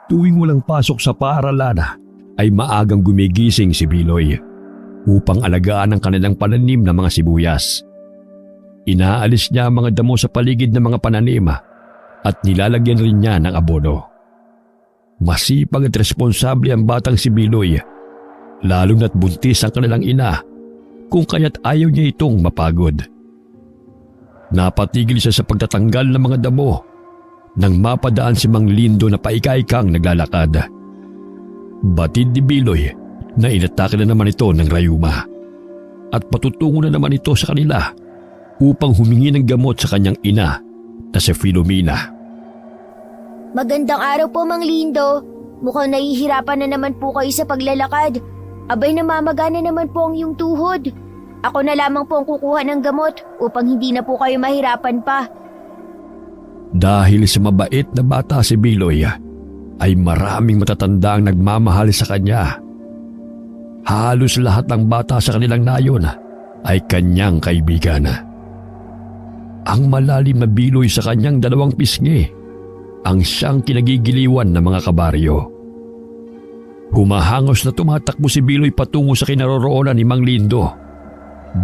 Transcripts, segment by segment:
Tuwing walang pasok sa paaralan ay maagang gumigising si Biloy upang alagaan ang kanilang pananim na mga sibuyas. Inaalis niya ang mga damo sa paligid ng mga pananim at nilalagyan rin niya ng abono. Masipag at responsable ang batang si Biloy, lalo na't buntis ang kanilang ina, kung kaya't ayaw niya itong mapagod. Napatigil siya sa pagtatanggal ng mga damo nang mapadaan si Mang Lindo na paika-ikang naglalakad. Batid ni Biloy na inatake na naman ito ng rayuma at patutungo na naman ito sa kanila upang humingi ng gamot sa kanyang ina na si Filomena. Magandang araw po, Mang Lindo. Mukhang nahihirapan na naman po kayo sa paglalakad. Abay, namamaga na naman po ang iyong tuhod. Ako na lamang po ang kukuha ng gamot upang hindi na po kayo mahirapan pa. Dahil sa mabait na bata si Biloy, ay maraming matatanda ang nagmamahal sa kanya. Halos lahat ng bata sa kanilang nayon ay kanyang kaibigan. Ang malalim na Biloy sa kanyang dalawang pisngi ang siyang kinagigiliwan ng mga kabaryo. Humahangos na tumatakbo si Biloy patungo sa kinaroroonan ni Mang Lindo.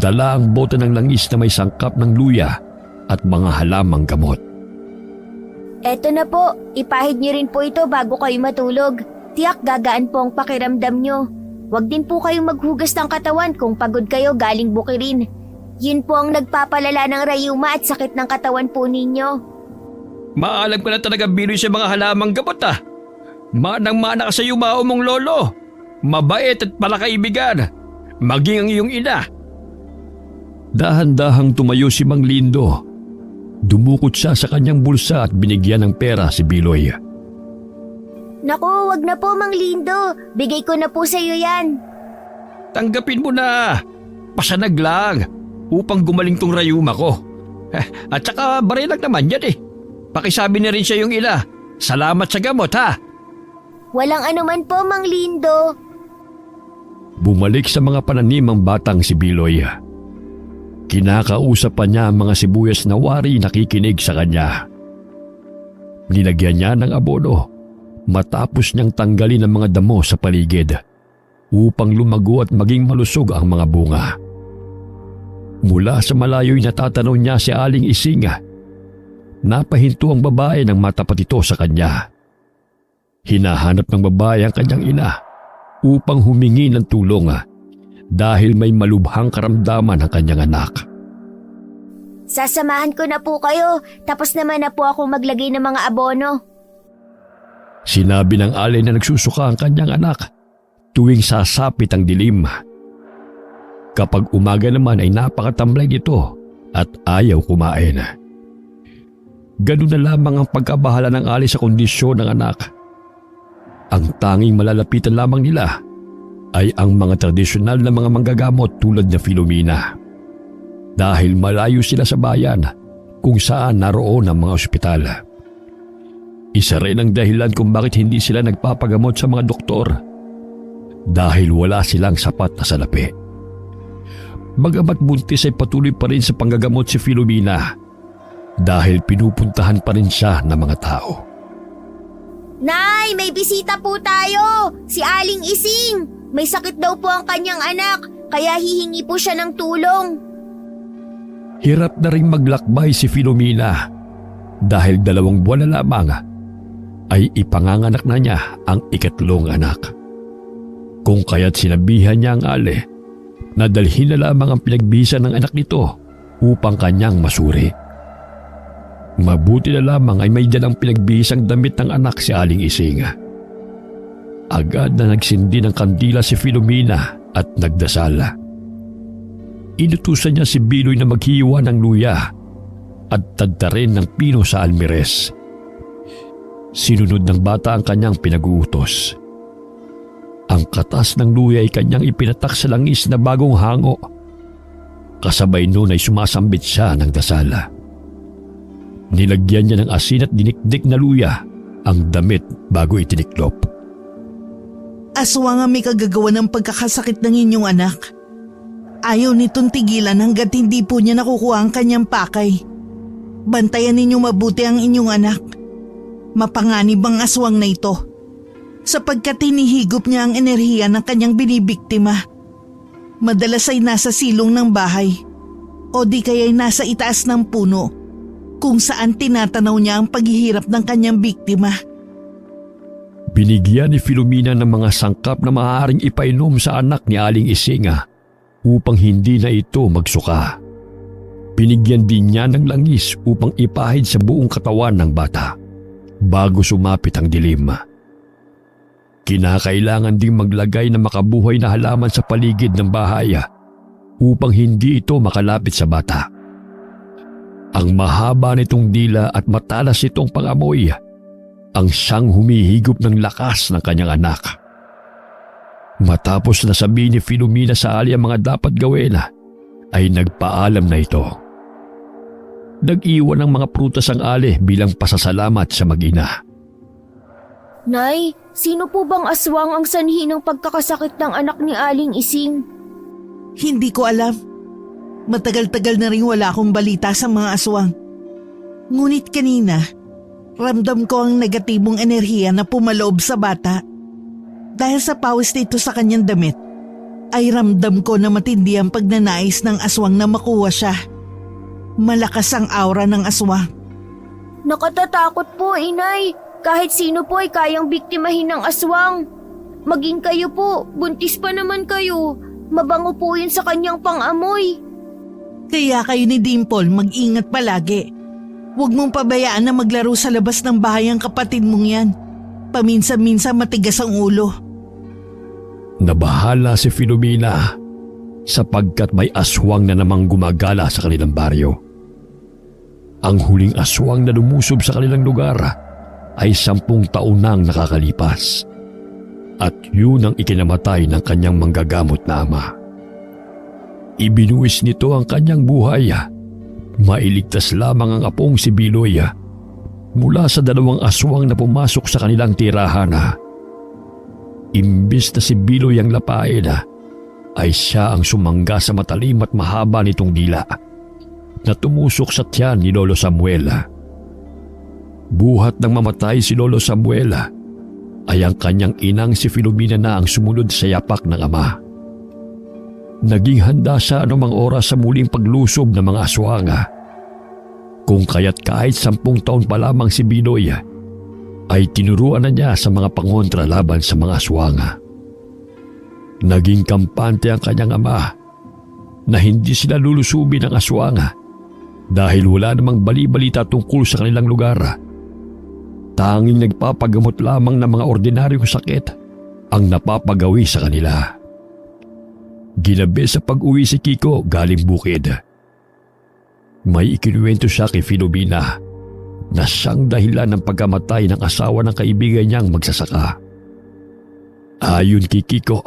Dala ang bote ng langis na may sangkap ng luya at mga halamang gamot. Eto na po, ipahid niyo rin po ito bago kayo matulog. Tiyak gagaan po ang pakiramdam niyo. Huwag din po kayong maghugas ng katawan kung pagod kayo galing bukirin. Yun po ang nagpapalala ng rayuma at sakit ng katawan po ninyo. Maalam ka na talaga, Biloy, sa mga halamang gamot Manang-mana ka sa yumao mong lolo. Mabait at palakaibigan. Maging ang iyong ina. Dahan-dahang tumayo si Mang Lindo. Dumukot siya sa kanyang bulsa at binigyan ng pera si Biloy. Naku, wag na po, Mang Lindo. Bigay ko na po sa iyo yan. Tanggapin mo na. Pasanag lang upang gumaling tong rayuma ko. At saka barilag naman yan Pakisabi na rin siya yung ila. Salamat sa gamot Walang anuman po, Mang Lindo. Bumalik sa mga pananim ang batang si Biloy. Kinakausap pa niya ang mga sibuyas na wari nakikinig sa kanya. Nilagyan niya ng abono matapos niyang tanggalin ang mga damo sa paligid upang lumago at maging malusog ang mga bunga. Mula sa malayo'y natatanong niya si Aling Ising. Napahinto ang babae nang matapat ito sa kanya. Hinahanap ng babae ang kanyang ina upang humingi ng tulong dahil may malubhang karamdaman ang kanyang anak. Sasamahan ko na po kayo, tapos naman na po ako maglagay ng mga abono. Sinabi ng alay na nagsusuka ang kanyang anak tuwing sasapit ang dilim. Kapag umaga naman ay napakatamlay nito at ayaw kumain. Ganun na lamang ang pagkabahala ng alay sa kondisyon ng anak. Ang tanging malalapitan lamang nila ay ang mga tradisyonal na mga manggagamot tulad na Filomena. Dahil malayo sila sa bayan kung saan naroon ang mga ospital. Isa rin ang dahilan kung bakit hindi sila nagpapagamot sa mga doktor. Dahil wala silang sapat na salapi. Bagamat buntis ay patuloy pa rin sa panggagamot si Filomena dahil pinupuntahan pa rin siya ng mga tao. Nay, may bisita po tayo! Si Aling Ising! May sakit daw po ang kanyang anak, kaya hihingi po siya ng tulong. Hirap na rin maglakbay si Filomena dahil 2 buwan na lamang ay ipanganganak na niya ang ikatlong anak. Kung kaya't sinabihan niya ang ale na dalhin na lamang ang pinagbihisan ng anak nito upang kanyang masuri. Mabuti na lamang ay may dalang pinagbihisang damit ng anak si Aling Ising. Agad na nagsindi ng kandila si Filomena at nagdasal. Inutusan niya si Biloy na maghiwa ng luya at tadtarin ng pino sa almires. Sinunod ng bata ang kanyang pinag-uutos. Ang katas ng luya ay kanyang ipinatak sa langis na bagong hango. Kasabay noon ay sumasambit siya ng dasal. Nilagyan niya ng asin at dinikdik na luya ang damit bago itiniklop. Aswang ang may kagagawa ng pagkakasakit ng inyong anak. Ayaw nitong tigilan hanggat hindi po niya nakukuha ang kanyang pakay. Bantayan ninyo mabuti ang inyong anak. Mapanganib ang aswang na ito. sapagkat hinihigop niya ang enerhiya ng kanyang binibiktima. Madalas ay nasa silong ng bahay o di kaya'y nasa itaas ng puno kung saan tinatanaw niya ang paghihirap ng kanyang biktima. Binigyan ni Filomena ng mga sangkap na maaaring ipainom sa anak ni Aling Isinga upang hindi na ito magsuka. Binigyan din niya ng langis upang ipahid sa buong katawan ng bata bago sumapit ang dilim. Kinakailangan ding maglagay ng makabuhay na halaman sa paligid ng bahay upang hindi ito makalapit sa bata. Ang mahaba nitong dila at matalas itong pangamoy ang siyang humihigop ng lakas ng kanyang anak. Matapos na sabihin ni Filomena sa Ali ang mga dapat gawin, ay nagpaalam na ito. Nag-iwan ng mga prutas ang Ali bilang pasasalamat sa mag-ina. Nay, sino po bang aswang ang sanhi ng pagkakasakit ng anak ni Aling Ising? Hindi ko alam. Matagal-tagal na rin wala akong balita sa mga aswang. Ngunit kanina, ramdam ko ang negatibong enerhiya na pumaloob sa bata. Dahil sa pawis nito sa kanyang damit, ay ramdam ko na matindi ang pagnanais ng aswang na makuha siya. Malakas ang aura ng aswang. Nakatatakot po, inay. Kahit sino po ay kayang biktimahin ng aswang. Maging kayo po, buntis pa naman kayo. Mabango po yun sa kanyang pang-amoy. Kaya kayo ni Dimple mag-ingat palagi. Huwag mong pabayaan na maglaro sa labas ng bahay ang kapatid mong yan. Paminsan-minsan matigas ang ulo. Nabahala si Filomena sapagkat may aswang na namang gumagala sa kanilang baryo. Ang huling aswang na lumusob sa kanilang lugar ay 10 taon nang nakakalipas. At yun ang ikinamatay ng kanyang manggagamot na ama. Ibinuwis nito ang kanyang buhay. Mailigtas lamang ang apong si Biloy mula sa 2 aswang na pumasok sa kanilang tirahan. Imbis na si Biloy ang lapain, ay siya ang sumangga sa matalim at mahaba nitong dila na tumusok sa tiyan ni Lolo Samuel. Buhat nang mamatay si Lolo Samuel, ay ang kanyang inang si Filomena na ang sumunod sa yapak ng ama. Naging handa sa anumang oras sa muling paglusob ng mga aswang. Kung kaya't kahit 10 taon pa lamang si Biloy, ay tinuruan na niya sa mga pangontra laban sa mga aswang. Naging kampante ang kanyang ama na hindi sila lulusubin ng aswang dahil wala namang bali-balita tungkol sa kanilang lugar. Tanging nagpapagamot lamang ng mga ordinaryong sakit ang napapagawi sa kanila. Ginabi sa pag-uwi si Kiko galing bukid. May ikinuwento siya kay Filomena na siyang dahilan ng pagkamatay ng asawa ng kaibigan niyang magsasaka. Ayon kay Kiko,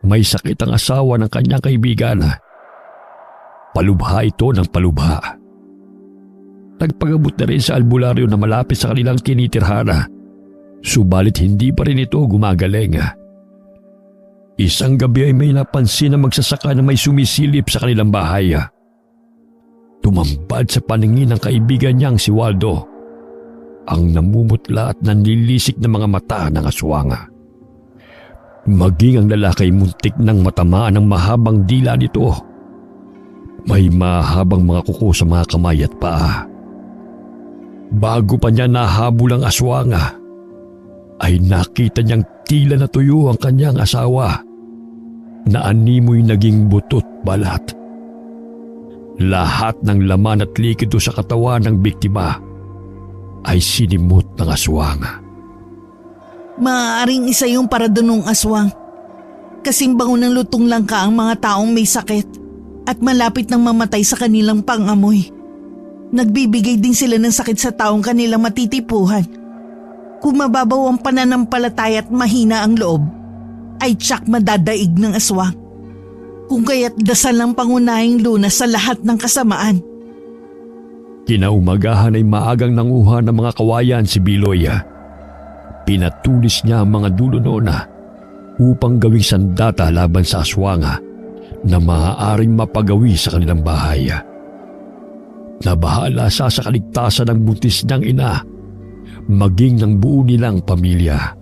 may sakit ang asawa ng kanyang kaibigan. Palubha ito ng palubha. Nagpagabot na rin sa albularyo na malapit sa kanilang tinitirhana, subalit hindi pa rin ito gumagaling. Isang gabi ay may napansin na magsasaka na may sumisilip sa kanilang bahay. Tumambad sa paningin ng kaibigan niyang si Waldo, ang namumutla at nanlilisik na mga mata ng aswang. Maging ang lalaki muntik nang matamaan ng mahabang dila nito. May mahabang mga kuko sa mga kamay at paa. Bago pa niya nahabol ang aswang, ay nakita niyang tila natuyo ang kanyang asawa na animoy naging butot balat. Lahat ng laman at likido sa katawan ng biktima ay sinimot ng aswang. Maaaring isa yung paradunong aswang. Kasing bango ng lutong langka ang mga taong may sakit at malapit nang mamatay sa kanilang pangamoy. Nagbibigay din sila ng sakit sa taong kanilang matitipuhan. Kung mababaw ang pananampalataya at mahina ang loob, ay tsak madadaig ng aswang. Kung kaya't dasal ang pangunahing lunas sa lahat ng kasamaan. Kinaumagahan ay maagang nanguha ng mga kawayan si Biloy. Pinatulis niya ang mga dulo noon upang gawing sandata laban sa aswang na maaaring mapagawi sa kanilang bahay. Nabahala siya sa kaligtasan ng buntis niyang ina, maging ng buo nilang pamilya.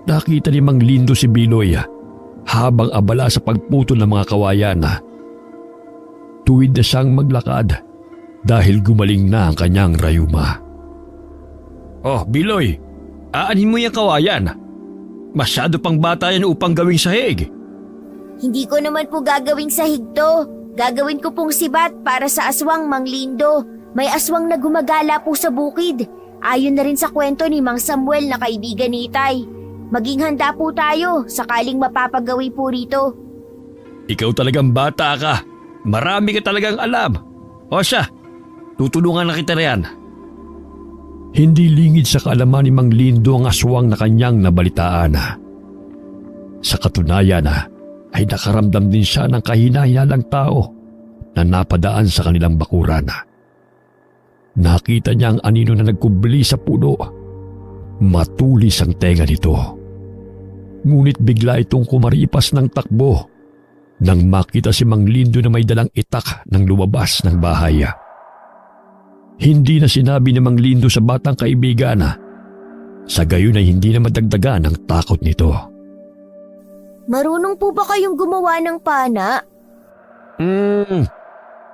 nakita ni Mang Lindo si Biloy habang abala sa pagputol ng mga kawayan. Tuwid na siyang maglakad dahil gumaling na ang kanyang rayuma. Oh, Biloy, aanin mo yung kawayan. Masyado pang bata yan upang gawing sahig. Hindi ko naman po gagawing sahig to. Gagawin ko pong sibat para sa aswang, Mang Lindo. May aswang na gumagala po sa bukid. Ayon na rin sa kwento ni Mang Samuel na kaibigan ni Itay. Maging handa po tayo sakaling mapapagawi po rito. Ikaw talagang bata ka. Marami ka talagang alam. O siya, tutulungan na kita riyan. Hindi lingid sa kaalaman ni Mang Lindo ang aswang na kanyang nabalitaan. Sa katunayan ay nakaramdam din siya ng kahina-hinalang tao na napadaan sa kanilang bakuran. Nakita niya ang anino na nagkubli sa puno. Matulis ang tenga nito. Ngunit bigla itong kumaripas ng takbo nang makita si Mang Lindo na may dalang itak ng lumabas ng bahay. Hindi na sinabi ni Mang Lindo sa batang kaibigan sa gayon ay hindi na madagdagan ang takot nito. Marunong po ba kayong gumawa ng pana?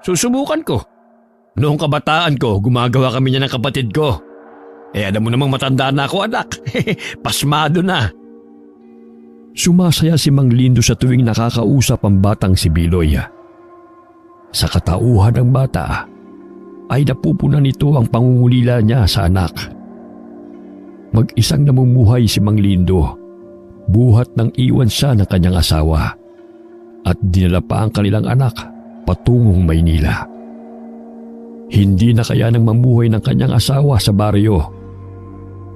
Susubukan ko. Noong kabataan ko, gumagawa kami niya ng kapatid ko. Alam mo namang matanda na ako, anak. Pasmado na. Sumasaya si Mang Lindo sa tuwing nakakausap ang batang si Biloy. Sa katauhan ng bata, ay napupunan nito ang pangungulila niya sa anak. Mag-isang namumuhay si Mang Lindo, buhat ng iwan siya ng kanyang asawa at dinala pa ang kanilang anak patungong Maynila. Hindi na kaya nang mamuhay ng kanyang asawa sa baryo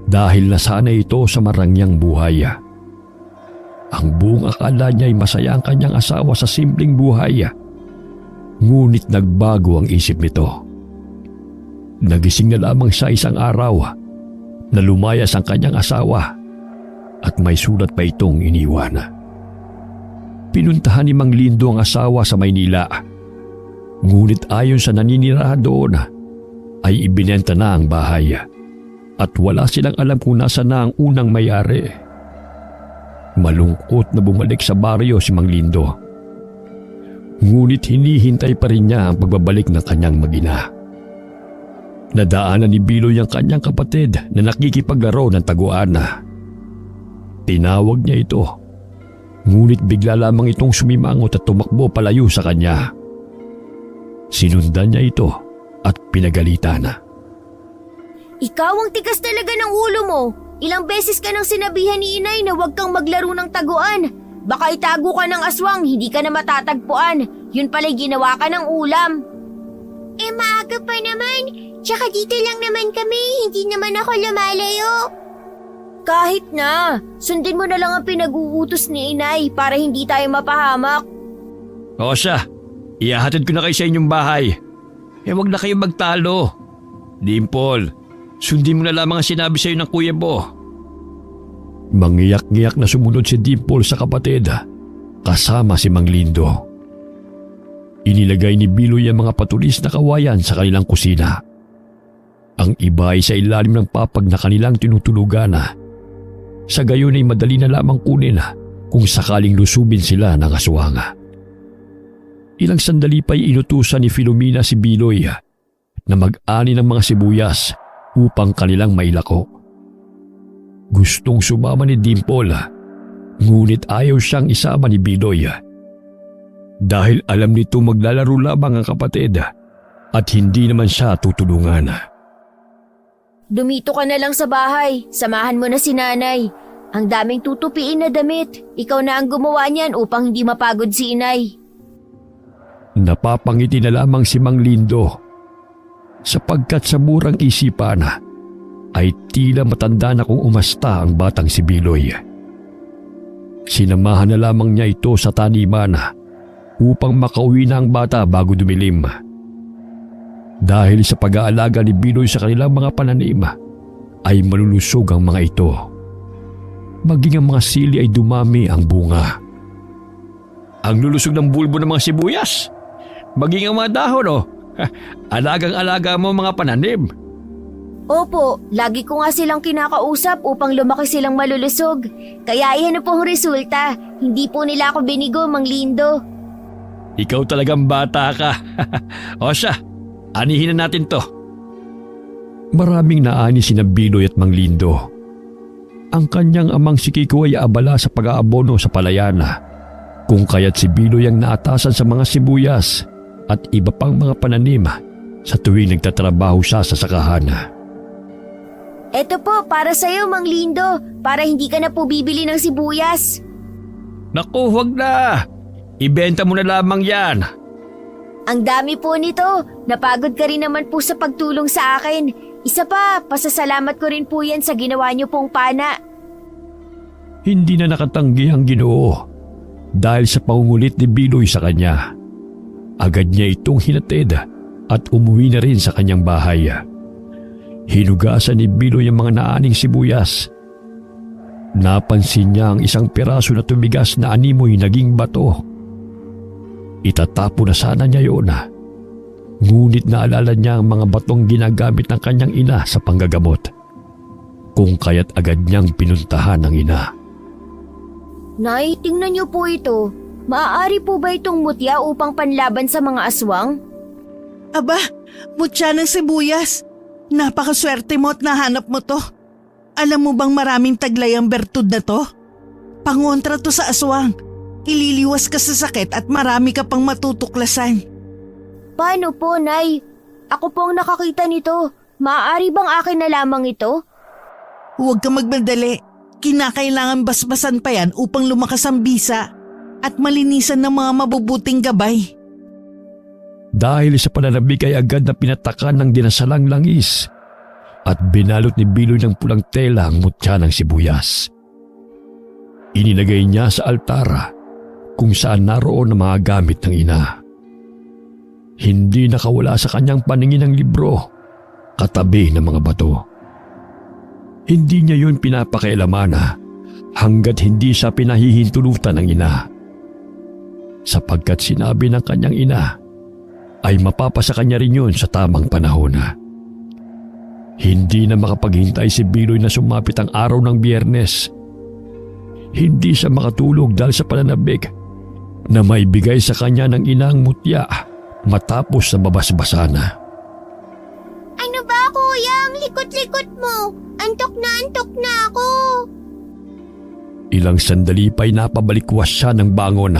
dahil nasanay ito sa marangyang buhay. Ang buong akala niya ay masaya ang kanyang asawa sa simpleng buhay. Ngunit nagbago ang isip nito. Nagising na lamang siya isang araw na lumayas ang kanyang asawa at may sulat pa itong iniwan. Pinuntahan ni Mang Lindo ang asawa sa Maynila. Ngunit ayon sa naninirahan doon ay ibinenta na ang bahay at wala silang alam kung nasa na ang unang may-ari. Malungkot na bumalik sa baryo si Mang Lindo. Ngunit hinihintay pa rin niya ang pagbabalik ng kanyang mag-ina. Nadaanan ni Biloy ang kanyang kapatid na nakikipaglaro ng taguan. Tinawag niya ito. Ngunit bigla lamang itong sumimangot at tumakbo palayo sa kanya. Sinundan niya ito at pinagalitan. Ikaw ang tigas talaga ng ulo mo. Ilang beses ka nang sinabihan ni Inay na huwag kang maglaro ng taguan. Baka itago ka ng aswang, hindi ka na matatagpuan. Yun pala'y ginawa ka ng ulam. Maaga pa naman. Tsaka dito lang naman kami, hindi naman ako lumalayo. Kahit na, sundin mo na lang ang pinag-uutos ni Inay para hindi tayo mapahamak. O siya, ihahatid ko na kayo sa inyong bahay. Wag na kayong magtalo. Dimple, sundin mo na lamang ang sinabi sa iyo ng kuya mo. Mangiyak-ngiyak na sumunod si Dimple sa kapatid, kasama si Mang Lindo. Inilagay ni Biloy ang mga patulis na kawayan sa kanilang kusina. Ang iba ay sa ilalim ng papag na kanilang tinutulugan. Sa gayon ay madali na lamang kunin kung sakaling lusubin sila ng aswang. Ilang sandali pa'y inutusan ni Filomena si Biloy na mag-ani ng mga sibuyas upang kanilang mailako. Gustong sumama ni Dimple, ngunit ayaw siyang isama ni Biloy. Dahil alam nito maglalaro lamang ang kapatid at hindi naman siya tutulungan. Dumito ka na lang sa bahay, samahan mo na si Nanay. Ang daming tutupiin na damit, ikaw na ang gumawa niyan upang hindi mapagod si Inay. Napapangiti na lamang si Mang Lindo sapagkat sa murang isipan ay tila matanda na kung umasta ang batang si Biloy. Sinamahan na lamang niya ito sa taniman upang makauwi na ang bata bago dumilim. Dahil sa pag-aalaga ni Biloy sa kanilang mga pananim ay malulusog ang mga ito. Maging ang mga sili ay dumami ang bunga. Ang lulusog ng bulbo ng mga sibuyas, maging ang mga dahon Alagang-alaga mo mga pananim. Opo, lagi ko nga silang kinakausap upang lumaki silang malulusog. Kaya iyan na po ang resulta. Hindi po nila ako binigo, Mang Lindo. Ikaw talagang bata ka. O siya, anihin na natin to. Maraming naani sina Biloy at Mang Lindo. Ang kanyang amang si Kiko ay abala sa pag-aabono sa palayana, kung kaya't si Biloy ang naatasan sa mga sibuyas at iba pang mga pananim sa tuwing nagtatrabaho siya sa sakahan. Eto po, para sa'yo, Mang Lindo, para hindi ka na po bibili ng sibuyas. Naku, huwag na! Ibenta mo na lamang yan. Ang dami po nito. Napagod ka rin naman po sa pagtulong sa akin. Isa pa, pasasalamat ko rin po yan sa ginawa niyo pong pana. Hindi na nakatanggi ang Ginoo dahil sa pangungulit ni Biloy sa kanya. Agad niya itong hinatid at umuwi na rin sa kanyang bahay. Hinugasan ni Biloy ang mga naaning sibuyas. Napansin niya ang isang piraso na tumigas na animoy naging bato. Itatapo na sana niya yun. Ngunit naalala niya ang mga batong ginagamit ng kanyang ina sa panggagamot. Kung kaya't agad niyang pinuntahan ang ina. Nay, tingnan niyo po ito. Maaari po ba itong mutya upang panlaban sa mga aswang? Aba, mutya ng sibuyas. Napakaswerte mo at nahanap mo to. Alam mo bang maraming taglay ang bertud na to? Pangontra to sa aswang. Ililiwas ka sa sakit at marami ka pang matutuklasan. Paano po, Nay? Ako po ang nakakita nito. Maaari bang akin na lamang ito? Huwag ka magmadali. Kinakailangan basbasan pa yan upang lumakas ang bisa at malinisan ng mga mabubuting gabay. Dahil sa pananabik ay agad na pinatakan ng dinasalang langis at binalot ni Biloy ng pulang tela ang mutya ng sibuyas. Inilagay niya sa altara kung saan naroon ang mga gamit ng ina. Hindi nakawala sa kanyang paningin ang libro, katabi ng mga bato. Hindi niya yun pinapakailaman hanggat hindi siya pinahihintulutan ng ina. Sapagkat sinabi ng kanyang ina, ay mapapasa kanya rin yun sa tamang panahon. Hindi na makapaghintay si Biloy na sumapit ang araw ng Biyernes. Hindi siya makatulog dahil sa pananabik na maibigay sa kanya ng ina ang mutya matapos sa babasbasan. Ano ba, kuya? Ang likot-likot mo. Antok na ako. Ilang sandali pa'y napabalikwas siya ng bangon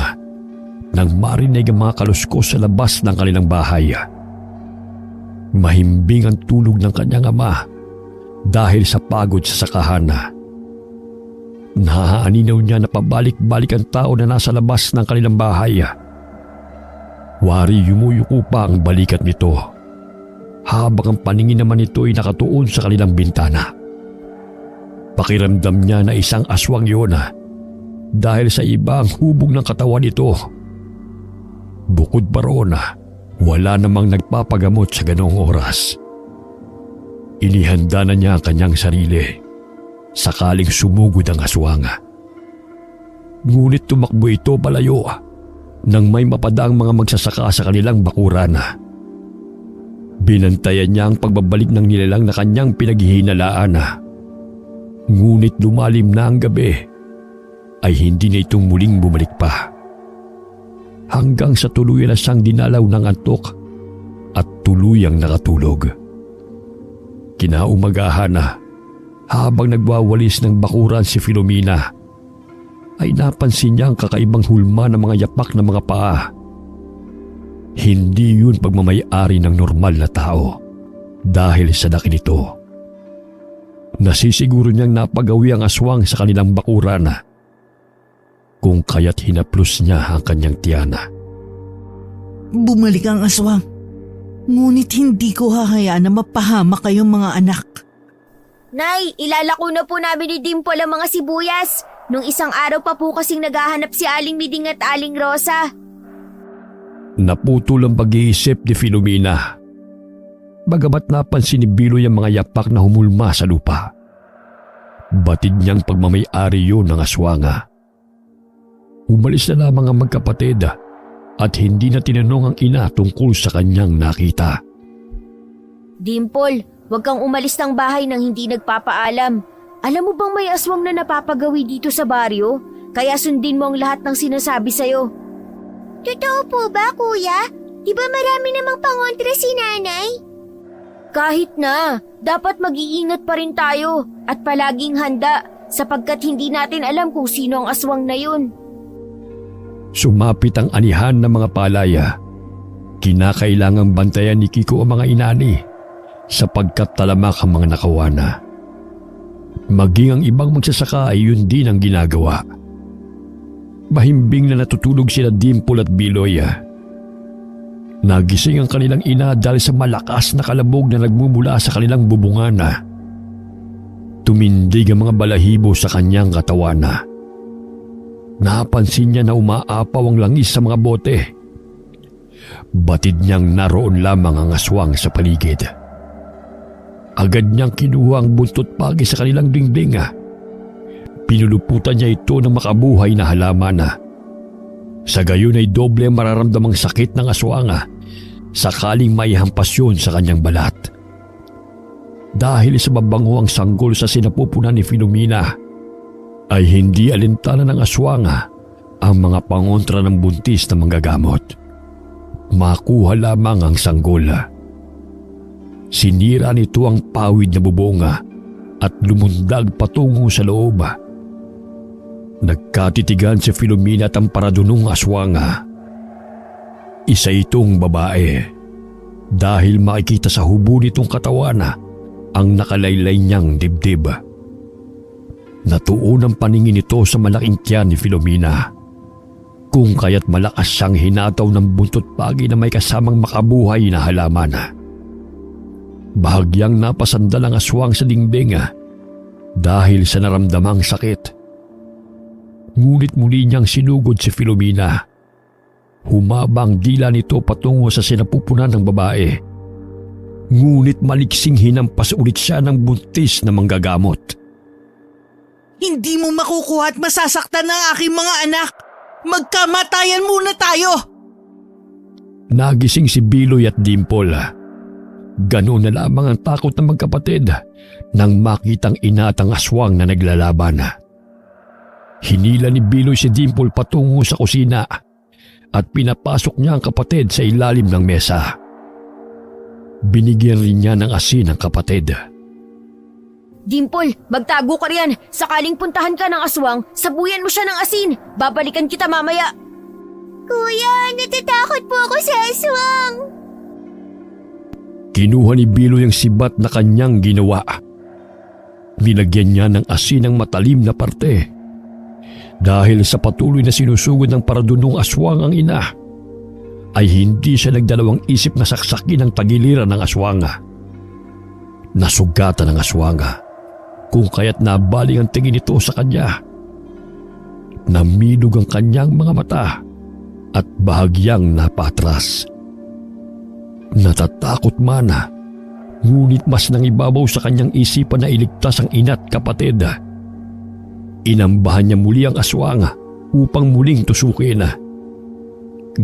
nang marinig ang mga kaluskos sa labas ng kanilang bahay. Mahimbing ang tulog ng kanyang ama dahil sa pagod sa sakahan. Nahaaninaw niya na pabalik-balik ang tao na nasa labas ng kanilang bahay. Wari yumuyuko pa ang balikat nito habang ang paningin naman nito ay nakatuon sa kanilang bintana. Pakiramdam niya na isang aswang yun dahil sa iba ang hubog ng katawan nito. Bukod pa roon, wala namang nagpapagamot sa ganong oras. Inihanda na niya ang kanyang sarili sakaling sumugod ang aswang. Ngunit tumakbo ito palayo nang may mapadaang mga magsasaka sa kanilang bakuran. Binantayan niya ang pagbabalik ng nilalang na kanyang pinaghihinalaan. Ngunit lumalim na ang gabi ay hindi na itong muling bumalik pa. Hanggang sa tuluyan na siyang dinalaw ng antok at tuluyang nakatulog. Kinaumagahan habang nagwawalis ng bakuran si Filomena, ay napansin niya ang kakaibang hulma ng mga yapak na mga paa. Hindi yun pagmamay-ari ng normal na tao dahil sa laki nito. Nasisiguro niyang napagawi ang aswang sa kanilang bakuran, kung kaya't hinaplos niya ang kanyang tiyana. Bumalik ang aswang. Ngunit hindi ko hahayaan na mapahama kayong mga anak. Nay, ilalako na po namin ni Dimple ang mga sibuyas. Nung isang araw pa po kasing naghahanap si Aling Miding at Aling Rosa. Naputol ang pag-iisip ni Filomena. Bagamat napansin ni Biloy ang mga yapak na humulma sa lupa. Batid niyang pagmamay-ari yun ng aswanga. Umalis na lamang ang magkapatid at hindi na tinanong ang ina tungkol sa kanyang nakita. Dimple, Huwag kang umalis ng bahay nang hindi nagpapaalam. Alam mo bang may aswang na napapagawi dito sa baryo? Kaya sundin mo ang lahat ng sinasabi sa'yo. Totoo po ba, kuya? Di ba marami namang pangontra si nanay? Kahit na, dapat mag-iingat pa rin tayo at palaging handa sapagkat hindi natin alam kung sino ang aswang na yun. Sumapit ang anihan ng mga palaya. Kinakailangang bantayan ni Kiko ang mga inani sapagkat talamak ang mga nakawana. Maging ang ibang magsasaka ay yun din ang ginagawa. Mahimbing na natutulog sila Dimple at Biloy. Nagising ang kanilang ina dahil sa malakas na kalabog na nagmumula sa kanilang bubungan. Tumindig ang mga balahibo sa kanyang katawan. Napansin niya na umaapaw ang langis sa mga bote. Batid niyang naroon lamang ang aswang sa paligid. Agad niyang kinuha ang buntot pagi sa kanilang dingding. Pinuluputan niya ito ng makabuhay na halaman. Sa gayon ay doble mararamdamang sakit ng aswang sakaling may hampas yun sa kanyang balat. Dahil sa mabango ang sanggol sa sinapupunan ni Filomena, ay hindi alintana ng aswang ang mga pangontra ng buntis na manggagamot. Makuha lamang ang sanggol. Sinira nito ang pawid na bubong at lumundag patungo sa loob. Nagkatitigan si Filomena at ang paradunong aswang. Isa itong babae dahil makikita sa hubo nitong katawan ang nakalaylay niyang dibdib. Natuon ang paningin nito sa malaking tiyan ni Filomena, kung kaya't malakas siyang hinataw ng buntot pagi na may kasamang makabuhay na halaman. Bahagyang napasandal ang aswang sa dingding dahil sa naramdamang sakit. Ngunit muli niyang sinugod si Filomena. Humabang dila nito patungo sa sinapupunan ng babae. Ngunit maliksing hinampas ulit siya ng buntis na manggagamot. Hindi mo makukuha at masasaktan ang aking mga anak. Magkamatayan muna tayo. Nagising si Biloy at Dimple. Ganoon na lamang ang takot ng magkapatid nang makitang ina at ang aswang na naglalaban. Hinila ni Biloy si Dimple patungo sa kusina at pinapasok niya ang kapatid sa ilalim ng mesa. Binigyan rin niya ng asin ang kapatid. Dimple, magtago ka riyan. Sakaling puntahan ka ng aswang, sabuyan mo siya ng asin. Babalikan kita mamaya. Kuya, natatakot po ako sa aswang. Kinuha ni Biloy ang sibat na kanyang ginawa. Nilagyan niya ng asin ang matalim na parte. Dahil sa patuloy na sinusugod ng paradunong aswang ang ina, ay hindi siya nagdalawang isip na saksakin ang tagiliran ng aswang. Nasugatan ng aswang, kung kaya't nabaling ang tingin nito sa kanya. Namilog ang kanyang mga mata at bahagyang napatras. Natatakot man, ngunit mas nangibabaw sa kanyang isipan na iligtas ang ina't kapatid. Inambahan niya muli ang aswang upang muling tusukin.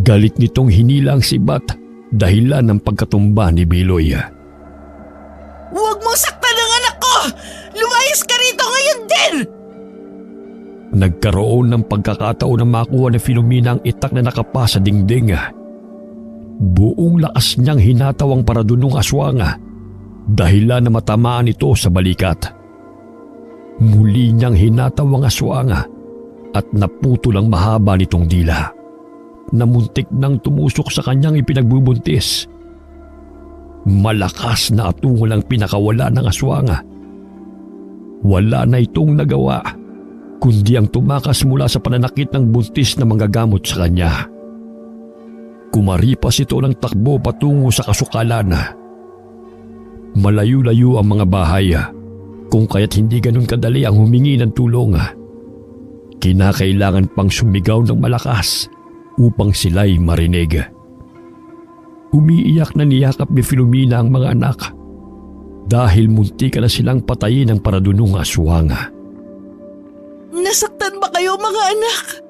Galit nitong hinila ang sibat dahilan ng pagkatumba ni Biloy. Huwag mong saktan ang anak ko! Lumayas ka rito ngayon din! Nagkaroon ng pagkakataon na makuha ni Filomena ang itak na nakapa sa dingding. Buong lakas niyang hinataw ang paradunong aswang dahilan na matamaan ito sa balikat. Muli niyang hinataw ang aswang at naputol ang mahaba nitong dila na muntik nang tumusok sa kanyang ipinagbubuntis. Malakas na atungol ang pinakawala ng aswang. Wala na itong nagawa kundi ang tumakas mula sa pananakit ng buntis na manggagamot sa kanya. Kumaripas ito ng takbo patungo sa kasukalan. Malayo-layo ang mga bahay, kung kaya't hindi ganun kadali ang humingi ng tulong. Kinakailangan pang sumigaw ng malakas upang sila'y marinig. Umiiyak na niyakap ni Filomena ang mga anak dahil muntika na silang patayin ng paradunong aswang. Nasaktan ba kayo mga anak?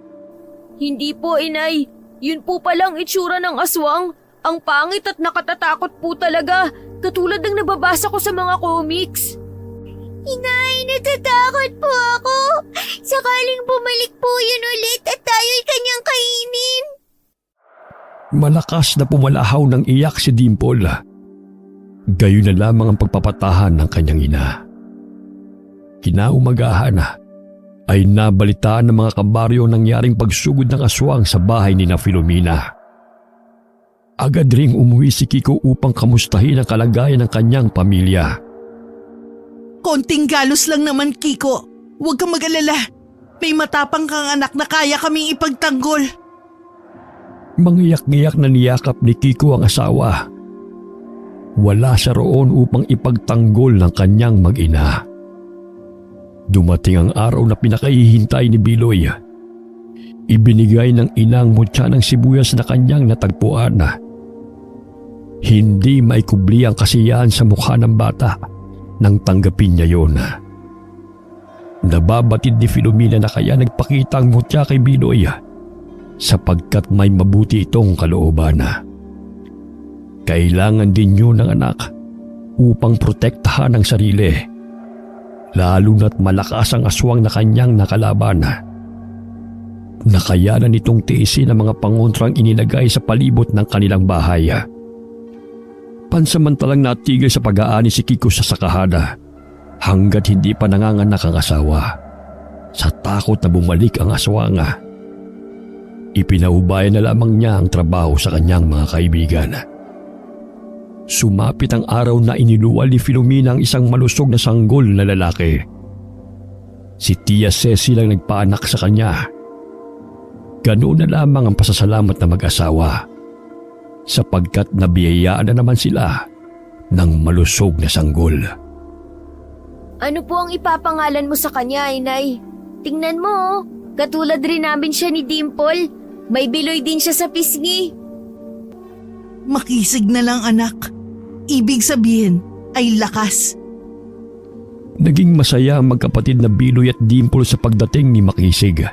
Hindi po, inay. Yun po palang itsura ng aswang. Ang pangit at nakatatakot po talaga. katulad ng nababasa ko sa mga comics. Inay, natatakot po ako. Sakaling bumalik po yun ulit at tayo'y kanyang kainin. Malakas na pumalahaw ng iyak si Dimple. Gayon na lamang ang pagpapatahan ng kanyang ina. Kinaumagahan ay nabalitaan ng mga kabaryo nangyaring pagsugod ng aswang sa bahay ni na Filomena. Agad ring umuwi si Kiko upang kamustahin ang kalagayan ng kanyang pamilya. Konting galos lang naman, Kiko. Huwag kang mag-alala. May matapang kang anak na kaya kaming ipagtanggol. Mangiyak-ngiyak na niyakap ni Kiko ang asawa. Wala siya roon upang ipagtanggol ng kanyang mag-ina. Dumating ang araw na pinakahihintay ni Biloy. Ibinigay ng inang mutya ng sibuyas na kanyang natagpuan. Hindi maikubli ang kasiyahan sa mukha ng bata nang tanggapin niya yon. Nababatid ni Filomena na kaya nagpakita ang mutya kay Biloy sapagkat may mabuti itong kalooban. Kailangan din yun ng anak upang protektahan ang sarili, lalo na't malakas ang aswang na kanyang nakalaban. Nakayanan nitong tiisin ang mga pangontrang inilagay sa palibot ng kanilang bahay. Pansamantalang natigil sa pag-aani si Kiko sa sakahada hanggat hindi pa nanganganak ang asawa. Sa takot na bumalik ang aswang, ipinaubayan na lamang niya ang trabaho sa kanyang mga kaibigan. Sumapit ang araw na iniluwal ni Filomena ang isang malusog na sanggol na lalaki. Si Tia Ceci lang nagpaanak sa kanya. Ganoon na lamang ang pasasalamat na mag-asawa sapagkat nabiyayaan na naman sila ng malusog na sanggol. Ano po ang ipapangalan mo sa kanya, Inay? Tingnan mo, katulad rin namin siya ni Dimple. May Biloy din siya sa pisngi. Makisig na lang, anak. Ibig sabihin ay lakas. Naging masaya ang magkapatid na Biloy at Dimple sa pagdating ni Makisig.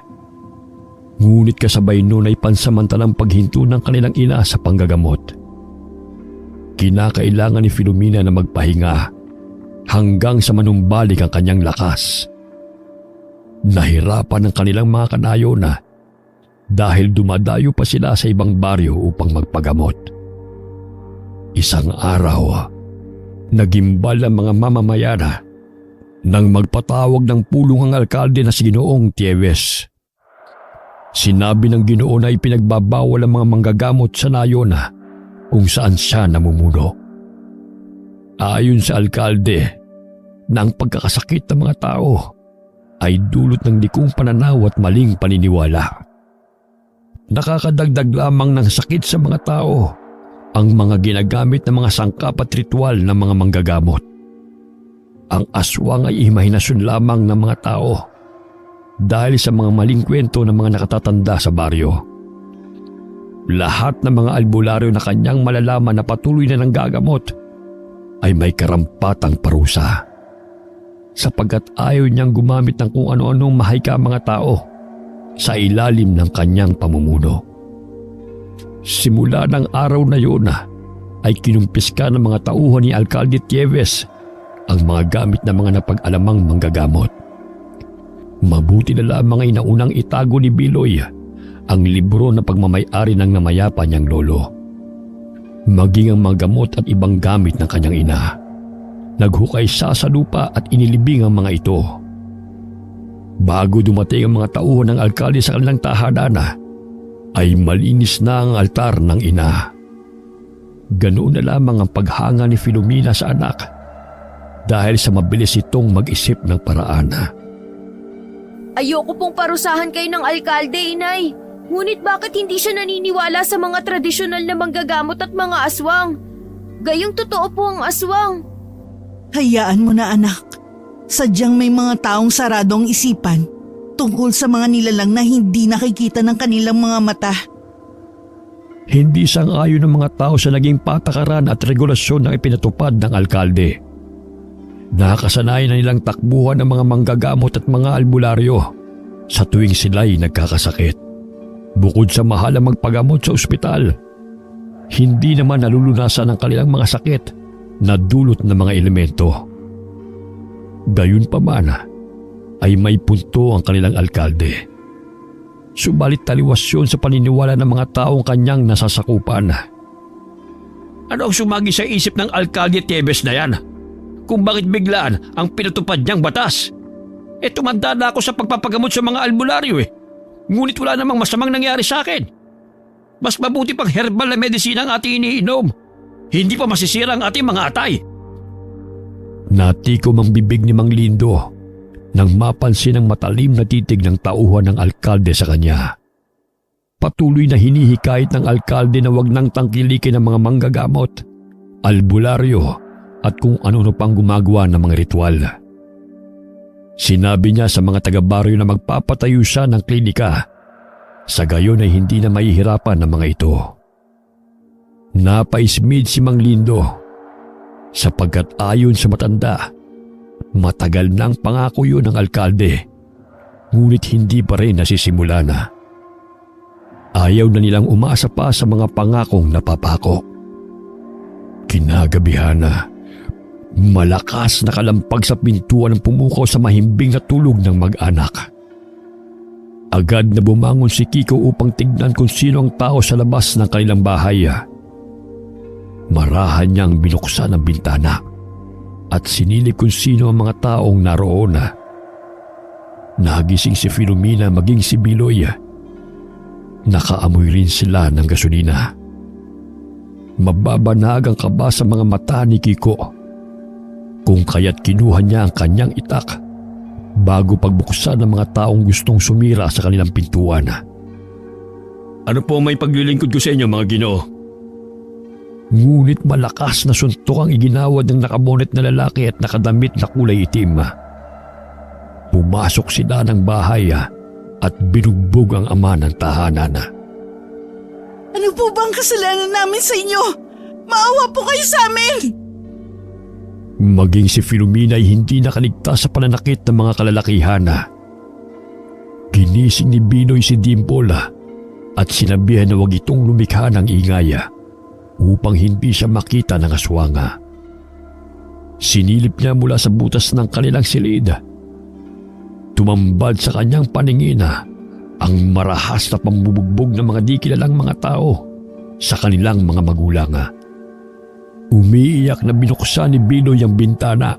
Ngunit kasabay noon ay pansamantalang paghinto ng kanilang ina sa panggagamot. Kinakailangan ni Filomena na magpahinga hanggang sa manumbalik ang kanyang lakas. Nahirapan ang kanilang mga kanayo na dahil dumadayo pa sila sa ibang baryo upang magpagamot. Isang araw, nagimbal ang mga mamamayan nang magpatawag ng pulong ang alkalde na si Ginoong Tieves. Sinabi ng Ginoo na ipinagbabawal ang mga manggagamot sa nayon kung saan siya namumuno. Ayon sa alkalde, na ang pagkakasakit ng mga tao ay dulot ng likong pananaw at maling paniniwala. Nakakadagdag lamang ng sakit sa mga tao ang mga ginagamit ng mga sangkap at ritual ng mga manggagamot. Ang aswang ay imahinasyon lamang ng mga tao dahil sa mga maling kwento ng mga nakatatanda sa baryo. Lahat ng mga albularyo na kanyang malalaman na patuloy na nanggagamot ay may karampatang parusa sapagkat ayaw niyang gumamit ng kung ano-anong mahika mga tao sa ilalim ng kanyang pamumuno. Simula ng araw na yun ay kinumpiska ng mga tauhan ni Alcalde Tieves ang mga gamit ng mga napag-alamang manggagamot. Mabuti na lamang ay naunang itago ni Biloy ang libro na pagmamay-ari ng namayapa niyang lolo. Maging ang mga gamot at ibang gamit ng kanyang ina. Naghukay siya sa lupa at inilibing ang mga ito. Bago dumating ang mga tauhan ng alkalde sa kanilang tahanan, ay malinis na ang altar ng ina. Ganoon na lamang ang paghanga ni Filomena sa anak dahil sa mabilis itong mag-isip ng paraan. Ayoko pong parusahan kayo ng alkalde, Inay. Ngunit bakit hindi siya naniniwala sa mga tradisyonal na manggagamot at mga aswang? Gayong totoo po ang aswang. Hayaan mo na, anak. Sadyang may mga taong saradong isipan tungkol sa mga nilalang na hindi nakikita ng kanilang mga mata. Hindi sang-ayon ng mga tao sa naging patakaran at regulasyon na ipinatupad ng alkalde. Nakasanayan na nilang takbuhan ng mga manggagamot at mga albularyo sa tuwing sila'y nagkakasakit. Bukod sa mahal ang magpagamot sa ospital, hindi naman nalulunasan ang kanilang mga sakit na dulot ng mga elemento. Gayunpaman ay may punto ang kanilang alkalde. Subalit taliwas yun sa paniniwala ng mga taong kanyang nasasakupan. Ano ang sumagi sa isip ng alkalde Tebes na yan? Kung bakit biglaan ang pinatupad niyang batas? Tumanda na ako sa pagpapagamot sa mga albularyo Ngunit wala namang masamang nangyari sa akin. Mas mabuti pang herbal na medisina ang ating iniinom. Hindi pa masisira ang ating mga atay. Natikom ang bibig ni Mang Lindo nang mapansin ang matalim na titig ng tauhan ng alkalde sa kanya. Patuloy na hinihikayat ng alkalde na wag nang tangkilikin ang mga manggagamot, albularyo at kung ano-ano pang gumagawa ng mga ritual. Sinabi niya sa mga taga-baryo na magpapatayo siya ng klinika. Sa gayon ay hindi na mahihirapan ng mga ito. Napaismid si Mang Lindo sapagkat ayon sa matanda, matagal nang pangako yun ng alkalde, ngunit hindi pa rin nasisimula na. Ayaw na nilang umasa pa sa mga pangakong napapako. Kinagabihan na, malakas na kalampag sa pintuan ang pumukaw sa mahimbing na tulog ng mag-anak. Agad na bumangon si Kiko upang tignan kung sino ang tao sa labas ng kanilang bahay. Marahan niyang binuksan ang bintana at sinilip kung sino ang mga taong naroon. Nagising si Filomena maging si Biloy. Nakaamoy rin sila ng gasolina. Mababanag ang kaba sa mga mata ni Kiko, kung kaya't kinuha niya ang kanyang itak bago pagbuksan ng mga taong gustong sumira sa kanilang pintuan. Ano po may paglilingkod ko sa inyo, mga Ginoo? Ngunit malakas na suntok ang iginawad ng nakabonet na lalaki at nakadamit na kulay itim. Pumasok sila ng bahay at binugbog ang ama ng tahanan. Ano po bang kasalanan namin sa inyo? Maawa po kayo sa amin! Maging si Filomena ay hindi nakaligtas sa pananakit ng mga kalalakihan. Ginising ni Binoy si Dimple at sinabihan na wag itong lumikha ng ingay upang hindi siya makita ng aswang. Sinilip niya mula sa butas ng kanilang silid. Tumambad sa kanyang paningin ang marahas na pambubugbog ng mga di kilalang mga tao sa kanilang mga magulang. Umiiyak na binuksan ni Binoy ang bintana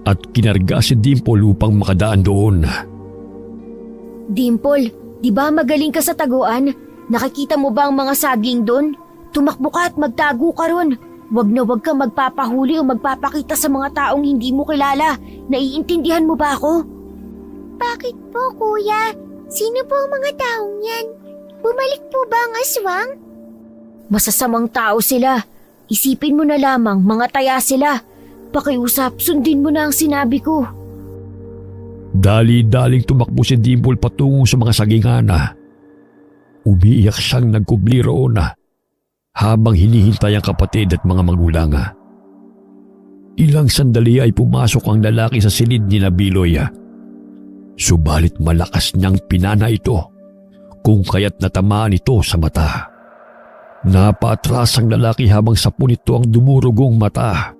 at kinarga si Dimple upang makadaan doon. Dimple, di ba magaling ka sa taguan? Nakikita mo ba ang mga saging doon? Tumakbo ka at magtago ka ron. Wag na wag ka magpapahuli o magpapakita sa mga taong hindi mo kilala. Naiintindihan mo ba ako? Bakit po, kuya? Sino po ang mga taong yan? Bumalik po ba ang aswang? Masasamang tao sila. Isipin mo na lamang, mga taya sila. Pakiusap, sundin mo na ang sinabi ko. Dali-daling tumakbo si Dimple patungo sa mga sagingan. Umiiyak siyang nagkubli roon habang hinihintay ang kapatid at mga magulang. Ilang sandali ay pumasok ang lalaki sa silid ni Biloy. Subalit malakas niyang pinana ito kung kaya't natamaan ito sa mata. Napaatras ang lalaki habang sapon ito ang dumurugong mata.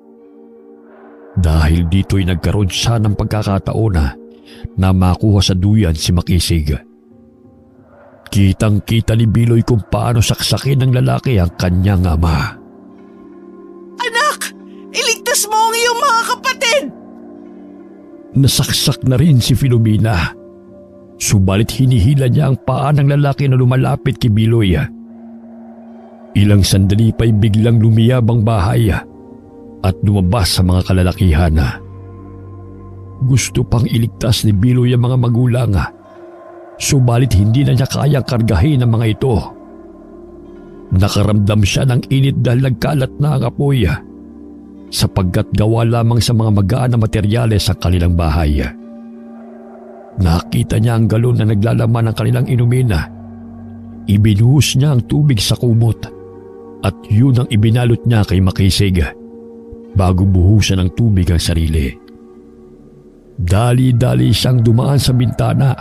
Dahil dito'y nagkaroon siya ng pagkakataon na makuha sa duyan si Makisig. Kitang-kita ni Biloy kung paano saksakin ng lalaki ang kanyang ama. Anak! Iligtas mo ang iyong mga kapatid! Nasaksak na rin si Filomena. Subalit hinihila niya ang paa ng lalaki na lumalapit kay Biloy. Ilang sandali pa'y biglang lumiyab ang bahay at lumabas sa mga kalalakihan. Gusto pang iligtas ni Biloy ang mga magulang, subalit hindi na niya kayang kargahin ang mga ito. Nakaramdam siya ng init dahil nagkalat na ang apoy, sapagkat gawa lamang sa mga magaan na materyales sa kanilang bahay. Nakita niya ang galon na naglalaman ng kanilang inumin. Ibinuhos niya ang tubig sa kumot at yun ang ibinalot niya kay Makisig bago buhusan ng tubig ang sarili. Dali-dali siyang dumaan sa bintana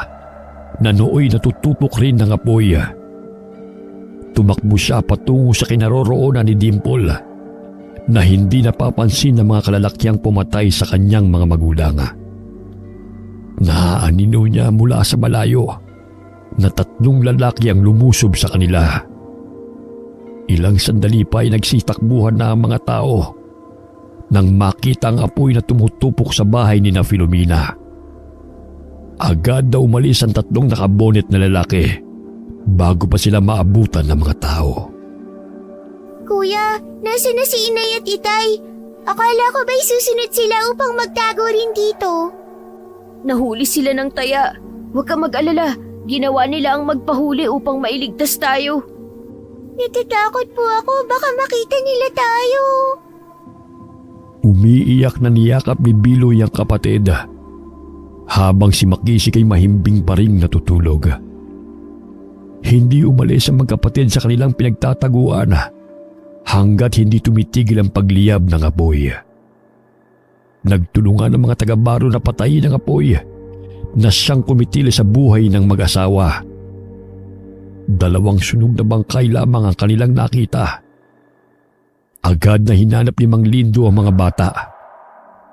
na nooy natutupok rin ng apoy. Tumakbo siya patungo sa kinaroroonan ni Dimple. na hindi napapansin ng mga kalalakyang pumatay sa kanyang mga magulang. Naaanino niya mula sa malayo na 3 lalaki ang lumusob sa kanila. Ilang sandali pa ay nagsitakbuhan na ang mga tao nang makita ang apoy na tumutupok sa bahay ni na Filomena. Agad na umalis ang 3 nakabonet na lalaki bago pa sila maabutan ng mga tao. Kuya, nasa na si Inay at Itay? Akala ko ba'y susunod sila upang magtago rin dito? Nahuli sila ng taya. Huwag ka mag-alala. Ginawa nila ang magpahuli upang mailigtas tayo. Natatakot po ako. Baka makita nila tayo. Umiiyak na niyakap ni Biloy ang kapatid habang si Makisig ay mahimbing pa ring natutulog. Hindi umalis ang magkapatid sa kanilang pinagtataguan hanggat hindi tumitigil ang pagliyab ng apoy. Nagtulungan ang mga taga-baro na patayin ang apoy na siyang kumitili sa buhay ng mag-asawa. 2 sunog na bangkay lamang ang kanilang nakita. Agad na hinanap ni Mang Lindo ang mga bata.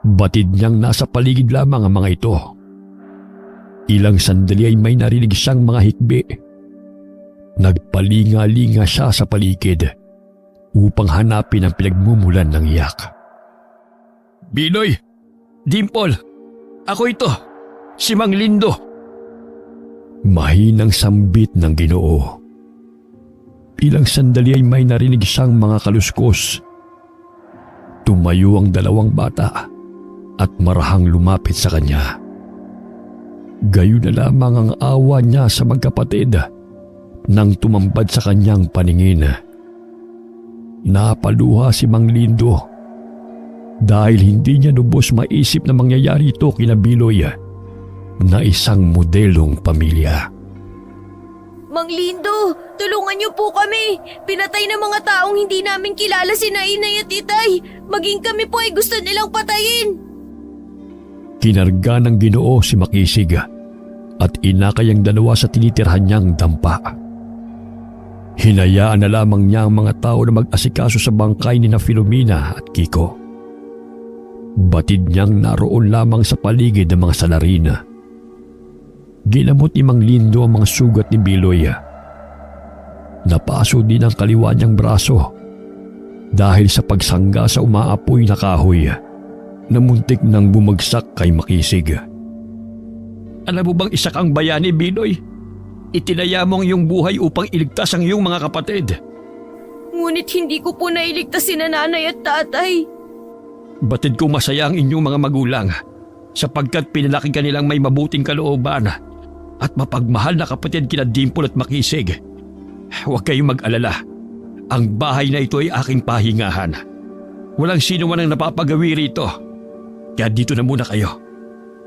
Batid niyang nasa paligid lamang ang mga ito. Ilang sandali ay may narinig siyang mga hikbi. Nagpalinga-linga siya sa paligid upang hanapin ang pinagmumulan ng iyak. Binoy! Dimple! Ako ito! Si Mang Lindo! Mahinang sambit ng Ginoo. Ilang sandali ay may narinig siyang mga kaluskos. Tumayo ang 2 bata at marahang lumapit sa kanya. Gayon na lamang ang awa niya sa magkapatid nang tumambad sa kanyang paningin. Napaluha si Mang Lindo dahil hindi niya lubos maisip na mangyayari ito kina Biloy na isang modelong pamilya. Mang Lindo, tulungan niyo po kami. Pinatay ng mga taong hindi namin kilala si Inay at Itay. Maging kami po ay gusto nilang patayin. Kinarga ng Ginoo si Makisig at inakay ang 2 sa tinitirhan niyang dampa. Hinayaan na lamang niya ang mga tao na mag-asikaso sa bangkay ni na Filomena at Kiko. Batid niyang naroon lamang sa paligid ng mga salarin. Ginamot ni Mang Lindo ang mga sugat ni Biloy. Napaso din ang kaliwa niyang braso dahil sa pagsangga sa umaapoy na kahoy na muntik nang bumagsak kay Makisig. Alam mo bang isa kang bayani, Biloy? Itinaya mo ang iyong buhay upang iligtas ang iyong mga kapatid. Ngunit hindi ko po nailigtas si Nanay at Tatay. Batid ko masaya ang inyong mga magulang sapagkat pinalaki ka nilang may mabuting kalooban at mapagmahal na kapatid kina Dimple at Makisig. Huwag kayong mag-alala. Ang bahay na ito ay aking pahingahan. Walang sino man ang napapagawi rito. Kaya dito na muna kayo.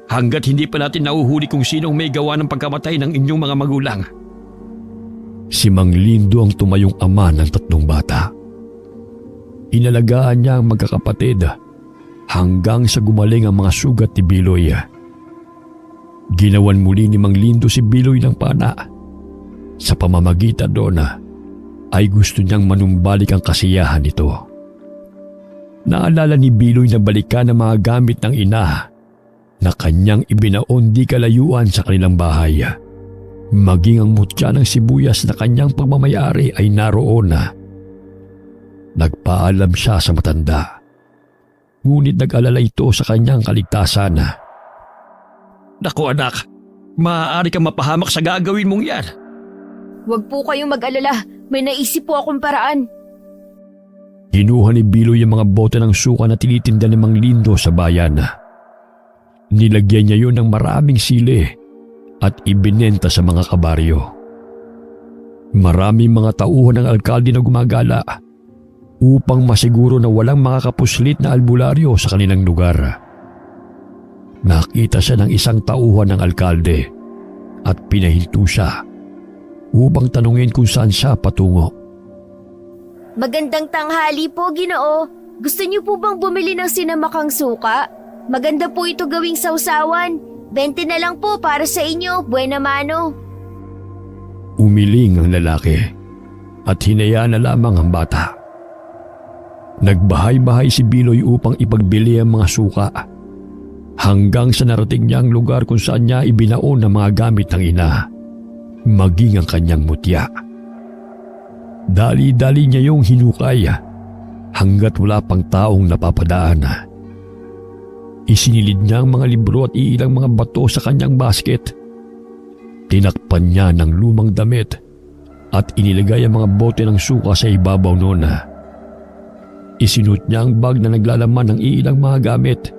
Hanggat hindi pa natin nahuhuli kung sinong may gawa ng pagkamatay ng inyong mga magulang. Si Mang Lindo ang tumayong ama ng 3 bata. Inalagaan niya ang magkakapatid hanggang sa gumaling ang mga sugat ni Biloy. Ginawan muli ni Mang Lindo si Biloy ng pana. Sa pamamagitan doon ay gusto niyang manumbalik ang kasiyahan nito. Naalala ni Biloy na balikan ang mga gamit ng ina na kanyang ibinaon di kalayuan sa kanilang bahay. Maging ang mutya ng sibuyas na kanyang pagmamayari ay naroon na. Nagpaalam siya sa matanda. Ngunit nag-alala ito sa kanyang kaligtasan. Naku anak, maaari kang mapahamak sa gagawin mong yan. Huwag po kayong mag-alala. May naisip po akong paraan. Kinuha ni Biloy ang mga bote ng suka na tinitinda ni Mang Lindo sa bayan. Nilagyan niya yun ng maraming sili at ibinenta sa mga kabaryo. Maraming mga tauhan ng alkalde na gumagala upang masiguro na walang makakapuslit na albularyo sa kanilang lugar. Nakita siya ng isang tauhan ng alkalde at pinahinto siya upang tanungin kung saan siya patungo. Magandang tanghali po, Ginoo. Gusto niyo po bang bumili ng sinamakang suka? Maganda po ito gawing sausawan. 20 na lang po para sa inyo, buena mano. Umiling ang lalaki at hinayaan na lamang ang bata. Nagbahay-bahay si Biloy upang ipagbili ang mga suka, hanggang sa narating niya ang lugar kung saan niya ibinaon ang mga gamit ng ina, maging ang kanyang mutya. Dali-dali niya yung hinukay hanggat wala pang taong napapadaan. Isinilid niya ang mga libro at ilang mga bato sa kanyang basket. Tinakpan niya ng lumang damit at inilagay ang mga bote ng suka sa ibabaw noon. Isinuot niya ang bag na naglalaman ng ilang mga gamit.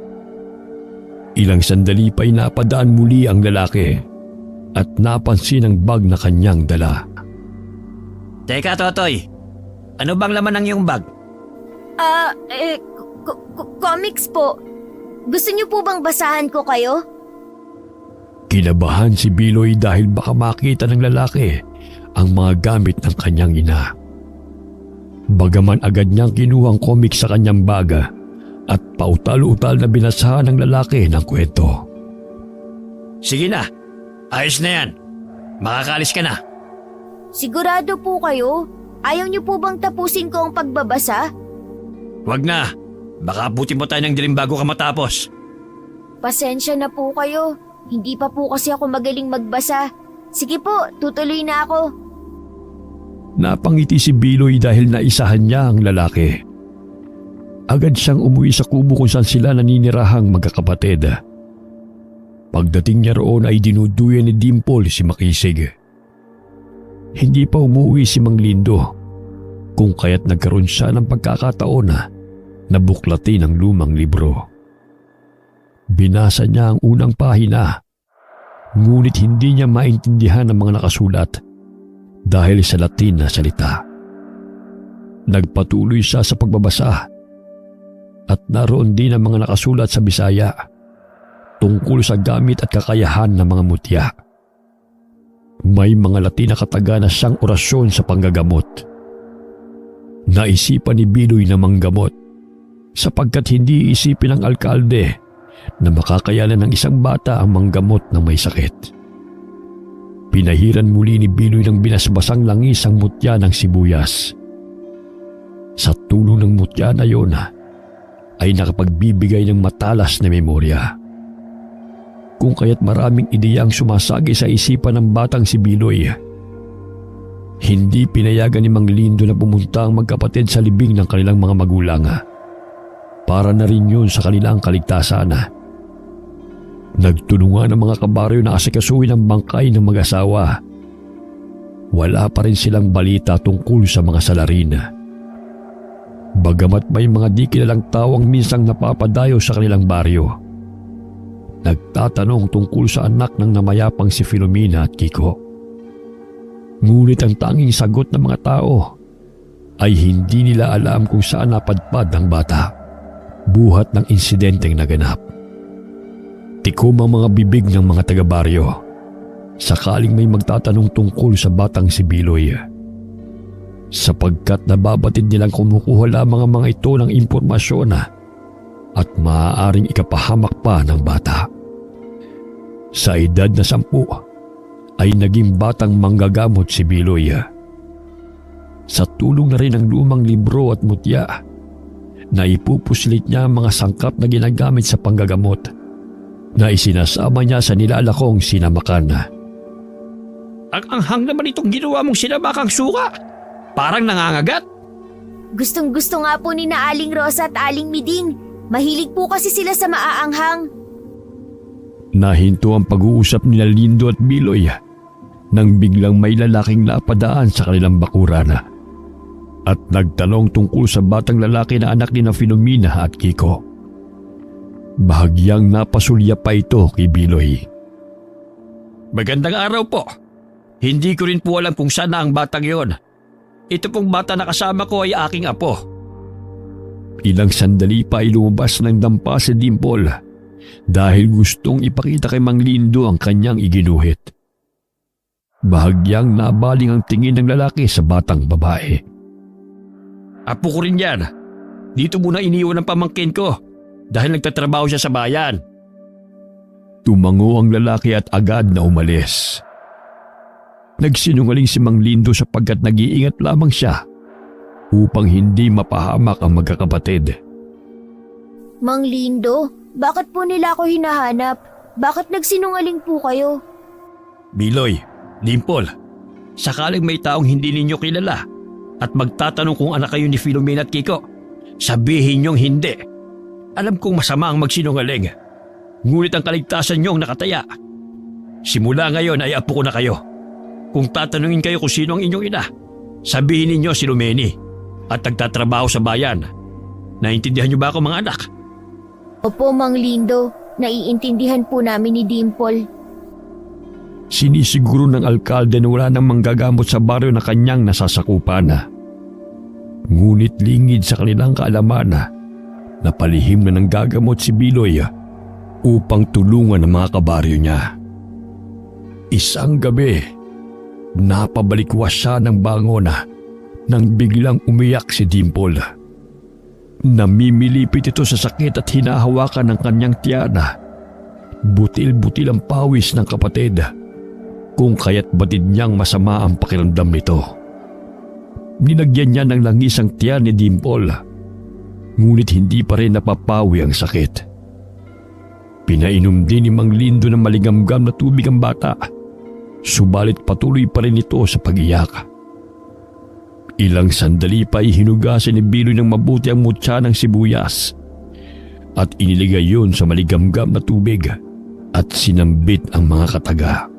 Ilang sandali pa'y napadaan muli ang lalaki at napansin ang bag na kanyang dala. Teka, Totoy. Ano bang laman ng iyong bag? Comics po. Gusto niyo po bang basahan ko kayo? Kinabahan si Biloy dahil baka makita ng lalaki ang mga gamit ng kanyang ina. Bagaman agad niyang kinuha ang comic sa kanyang baga at pautal-utal na binasahan ng lalaki ng kwento. Sige na. Ayos na yan. Makakaalis ka na. Sigurado po kayo? Ayaw niyo po bang tapusin ko ang pagbabasa? Wag na. Baka abutin mo tayo ng dilim bago ka matapos. Pasensya na po kayo. Hindi pa po kasi ako magaling magbasa. Sige po, tutuloy na ako. Napangiti si Biloy dahil naisahan niya ang lalaki. Agad siyang umuwi sa kubo kung saan sila naninirahang magkakapatid. Pagdating niya roon ay dinuduyan ni Dimple si Makisig. Hindi pa umuwi si Mang Lindo, kung kaya't nagkaroon siya ng pagkakataon na buklatin ang lumang libro. Binasa niya ang unang pahina, ngunit hindi niya maintindihan ang mga nakasulat dahil sa Latin na salita. Nagpatuloy siya sa pagbabasa at naroon din ang mga nakasulat sa Bisaya tungkol sa gamit at kakayahan ng mga mutya. May mga Latin na katagana siyang orasyon sa panggagamot. Naisipan ni Biloy na manggamot sapagkat hindi isipin ng alkalde na makakayanan ng isang bata ang manggamot ng may sakit. Pinahiran muli ni Biloy ng binasbasang langis ang mutya ng sibuyas. Sa tulong ng mutya na yon ay nakapagbibigay ng matalas na memorya. Kung kaya't maraming ideya ang sumasagi sa isipan ng batang si Biloy. Hindi pinayagan ni Mang Lindo na pumunta ang magkapatid sa libing ng kanilang mga magulang. Para na rin yun sa kanilang kaligtasan. Nagtulungan ang mga kabaryo na asikasuhin ang bangkay ng mag-asawa. Wala pa rin silang balita tungkol sa mga salarin. Bagamat may mga di kilalang tawang minsang napapadayo sa kanilang baryo. Nagtatanong tungkol sa anak ng namayapang si Filomena at Kiko. Ngunit ang tanging sagot ng mga tao ay hindi nila alam kung saan napadpad ang bata, buhat ng insidenteng naganap. Tikom ang mga bibig ng mga taga-baryo sakaling may magtatanong tungkol sa batang si Biloy, sapagkat nababatid nilang kumukuha lamang ang mga ito ng impormasyon at maaaring ikapahamak pa ng bata. Sa edad na 10 ay naging batang manggagamot si Biloy. Sa tulong na rin ng lumang libro at mutya, naipupuslit niya ang mga sangkap na ginagamit sa panggagamot na isinasama niya sa nilalakong sinamakan. Ang anghang naman itong ginawa mong sinamakang suka. Parang nangangagat. Gustong-gusto nga po ni na Aling Rosa at Aling Miding. Mahilig po kasi sila sa maaanghang. Nahinto ang pag-uusap nila Lindo at Biloy nang biglang may lalaking napadaan sa kanilang bakuran at nagtanong tungkol sa batang lalaki na anak ni na Filomena at Kiko. Bahagyang napasulya pa ito kay Biloy. Magandang araw po. Hindi ko rin po alam kung saan na ang batang yon. Ito pong bata na kasama ko ay aking apo. Ilang sandali pa ay lumabas ng dampa si Dimple dahil gustong ipakita kay Mang Lindo ang kanyang iginuhit. Bahagyang nabaling ang tingin ng lalaki sa batang babae. Apo ko rin yan. Dito muna iniwan ang pamangkin ko dahil nagtatrabaho siya sa bayan. Tumango ang lalaki at agad na umalis. Nagsinungaling si Mang Lindo sapagkat nag-iingat lamang siya upang hindi mapahamak ang magkakapatid. Mang Lindo, bakit po nila ako hinahanap? Bakit nagsinungaling po kayo? Biloy, Dimple, sakaling may taong hindi ninyo kilala at magtatanong kung anak kayo ni Filomena at Kiko, sabihin niyong hindi. Alam kong masama ang magsinungaling, ngunit ang kaligtasan niyong nakataya. Simula ngayon ay apo ko na kayo. Kung tatanungin kayo kung sino ang inyong ina, sabihin ninyo si Lumeni at nagtatrabaho sa bayan. Naintindihan niyo ba ako mga anak? Opo, Mang Lindo, naiintindihan po namin ni Dimple. Sinisiguro ng alkalde na wala nang manggagamot sa baryo na kanyang nasasakupan. Ngunit lingid sa kanilang kaalaman na palihim na nang gagamot si Biloy upang tulungan ang mga kabaryo niya. Isang gabi, napabalikwas siya ng bangon nang biglang umiyak si Dimple. Namimilipit ito sa sakit at hinahawakan ng kanyang tiyana. Butil-butil ang pawis ng kapatid, kung kaya't batid niyang masama ang pakiramdam nito. Ninagyan niya ng langis ang tiyan ni Dimple, ngunit hindi pa rin napapawi ang sakit. Pinainom din ni Mang Lindo ng maligamgam na tubig ang bata, subalit patuloy pa rin ito sa pag-iyak. Ilang sandali pa hinugasan ni Biloy ng mabuti ang mutya ng sibuyas at iniligay yun sa maligamgam na tubig at sinambit ang mga kataga.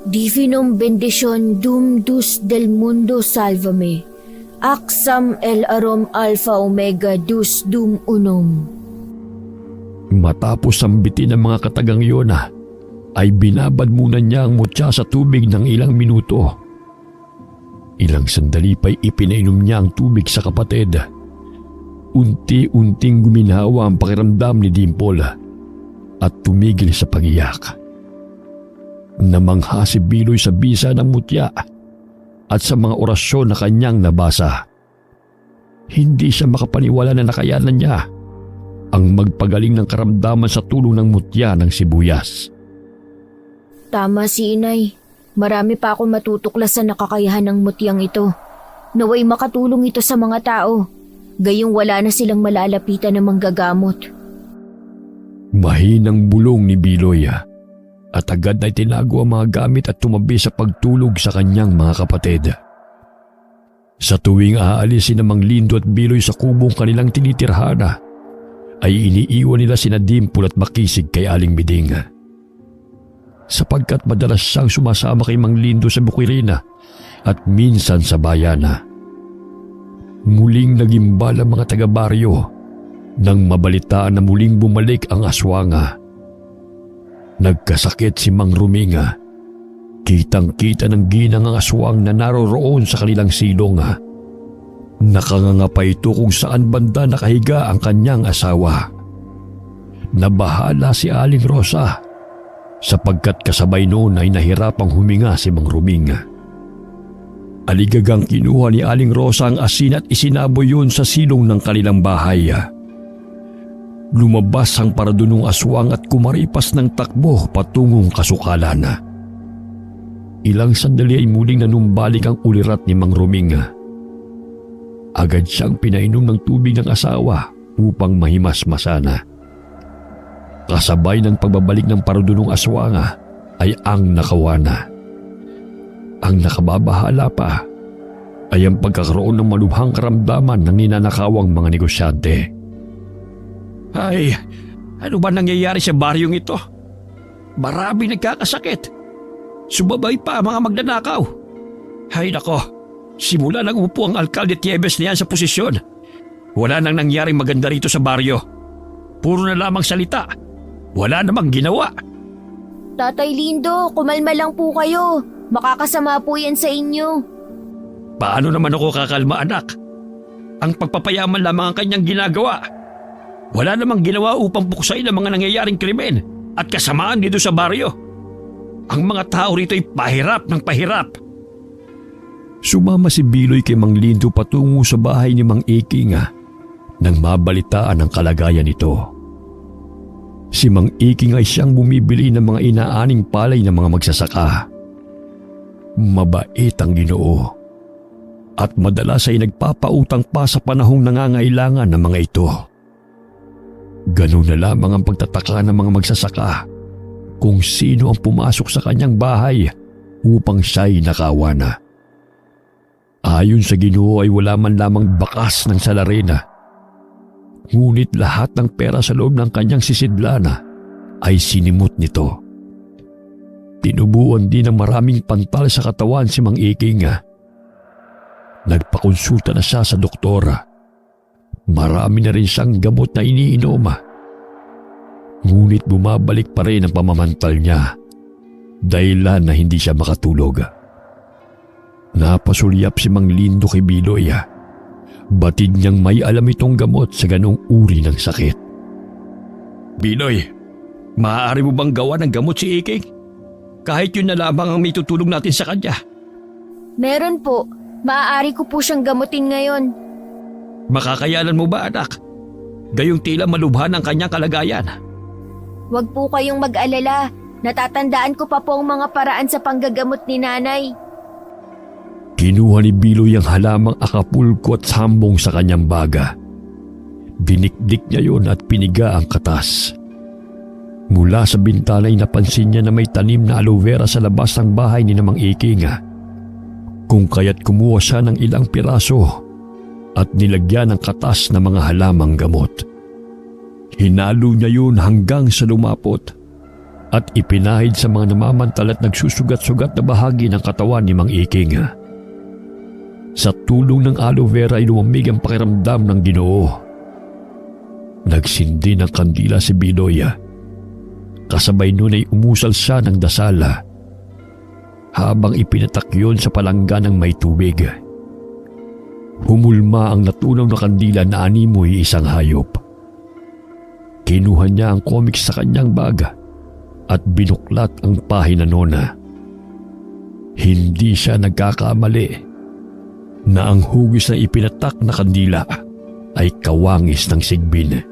Divinum bendition dum dus del mundo salvame. Axam el arom alpha omega dus dum unum. Matapos sambitin ang mga katagang yun ay binabad muna niya ang mutya sa tubig ng ilang minuto. Ilang sandali pa'y ipinainom niya ang tubig sa kapatid. Unti-unting guminawa ang pakiramdam ni Dimple at tumigil sa pag-iyak. Namangha si Biloy sa bisa ng mutya at sa mga orasyon na kanyang nabasa. Hindi siya makapaniwala na nakayanan niya ang magpagaling ng karamdaman sa tulong ng mutya ng sibuyas. Tama si Inay. Marami pa akong matutuklasan na kakayahan ng mutyang ito. Naway makatulong ito sa mga tao. Gayong wala na silang malalapitan ng manggagamot. Mahinang bulong ni Biloy at agad ay tinago ang mga gamit at tumabi sa pagtulog sa kanyang mga kapatid. Sa tuwing aalisin ng Mang Lindo at Biloy sa kubong kanilang tinitirhan ay iniiwan nila sina Dimple at Makisig kay Aling Miding. Sapagkat madalas siyang sumasama kay Mang Lindo sa Bukirina at minsan sa bayan. Muling nagimbal ang mga taga-baryo nang mabalitaan na muling bumalik ang aswanga. Nagkasakit si Mang Ruminga. Kitang-kita ng ginang ang aswang na naroroon sa kanilang silong. Nakanganga pa ito kung saan banda nakahiga ang kanyang asawa. Nabahala si Aling Rosa sapagkat kasabay noon ay nahirapang huminga si Mang Ruminga. Aligagang kinuha ni Aling Rosa ang asin at isinaboy yun sa silong ng kanilang bahay. Lumabas ang paradunong aswang at kumaripas ng takbo patungong kasukalan. Ilang sandali ay muling nanumbalik ang ulirat ni Mang Ruminga. Agad siyang pinainom ng tubig ng asawa upang mahimasmasana. Kasabay ng pagbabalik ng parudunong aswanga ay ang nakawana. Ang nakababahala pa ay ang pagkakaroon ng malubhang karamdaman ng ninanakawang mga negosyante. Ay, ano ba nangyayari sa baryong ito? Maraming nagkakasakit. Sumabay pa ang mga magnanakaw. Ay nako, simula nang umupo ang alkalde Tieves niyan sa posisyon, wala nang nangyaring maganda rito sa baryo. Puro na lamang salita. Wala namang ginawa. Tatay Lindo, kumalma lang po kayo. Makakasama po yan sa inyo. Paano naman ako kakalma, anak? Ang pagpapayaman lamang ang kanyang ginagawa. Wala namang ginawa upang buksain ang mga nangyayaring krimen at kasamaan dito sa baryo. Ang mga tao rito ay pahirap ng pahirap. Sumama si Biloy kay Mang Lindo patungo sa bahay ni Mang Iking nang mabalitaan ang kalagayan nito. Si Mang Iking ay siyang bumibili ng mga inaaning palay ng mga magsasaka. Mabait ang Ginoo. at madalas ay nagpapautang pa sa panahong nangangailangan ng mga ito. Ganun na lamang ang pagtataka ng mga magsasaka kung sino ang pumasok sa kanyang bahay upang siya'y nakawana. Ayon sa Ginoo ay wala man lamang bakas ng salarina. Ngunit lahat ng pera sa loob ng kanyang sisidlana ay sinimot nito. Tinubuan din ng maraming pantal sa katawan si Mang Iking. Nagpakonsulta na siya sa doktora. Marami na rin siyang gamot na iniinom. Ngunit bumabalik pa rin ang pamamantal niya, dahilan na hindi siya makatulog. Napasulyap si Mang Lindo kay Biloy. Batid niyang may alam itong gamot sa ganong uri ng sakit. Biloy, maaari mo bang gawa ng gamot si Iking? Kahit yun na lamang ang may tutulong natin sa kanya. Meron po. Maaari ko po siyang gamutin ngayon. Makakayanan mo ba, anak? Gayong tila malubhan ang kanyang kalagayan. Huwag po kayong mag-alala. Natatandaan ko pa po ang mga paraan sa panggagamot ni nanay. Kinuha ni Biloy ang halamang akapulko at sambong sa kanyang baga. Dinikdik niya yon at piniga ang katas. Mula sa bintana ay napansin niya na may tanim na aloe vera sa labas ng bahay ni Mang Iking. Kung kaya't kumuha siya ng ilang piraso at nilagyan ng katas na mga halamang gamot. Hinalo niya yun hanggang sa lumapot at ipinahid sa mga namamantal at nagsusugat-sugat na bahagi ng katawan ni Mang Iking. Sa tulong ng aloe vera ay lumamig ang pakiramdam ng Ginoo. Nagsindi ng kandila si Biloy. Kasabay nun ay umusal siya ng dasal habang ipinatak yun sa palangga ng may tubig. Humulma ang natunaw na kandila na animoy isang hayop. Kinuha niya ang comics sa kanyang bag at binuklat ang pahina nona. Hindi siya nagkakamali na ang hugis na ipinatak na kandila ay kawangis ng sigbin.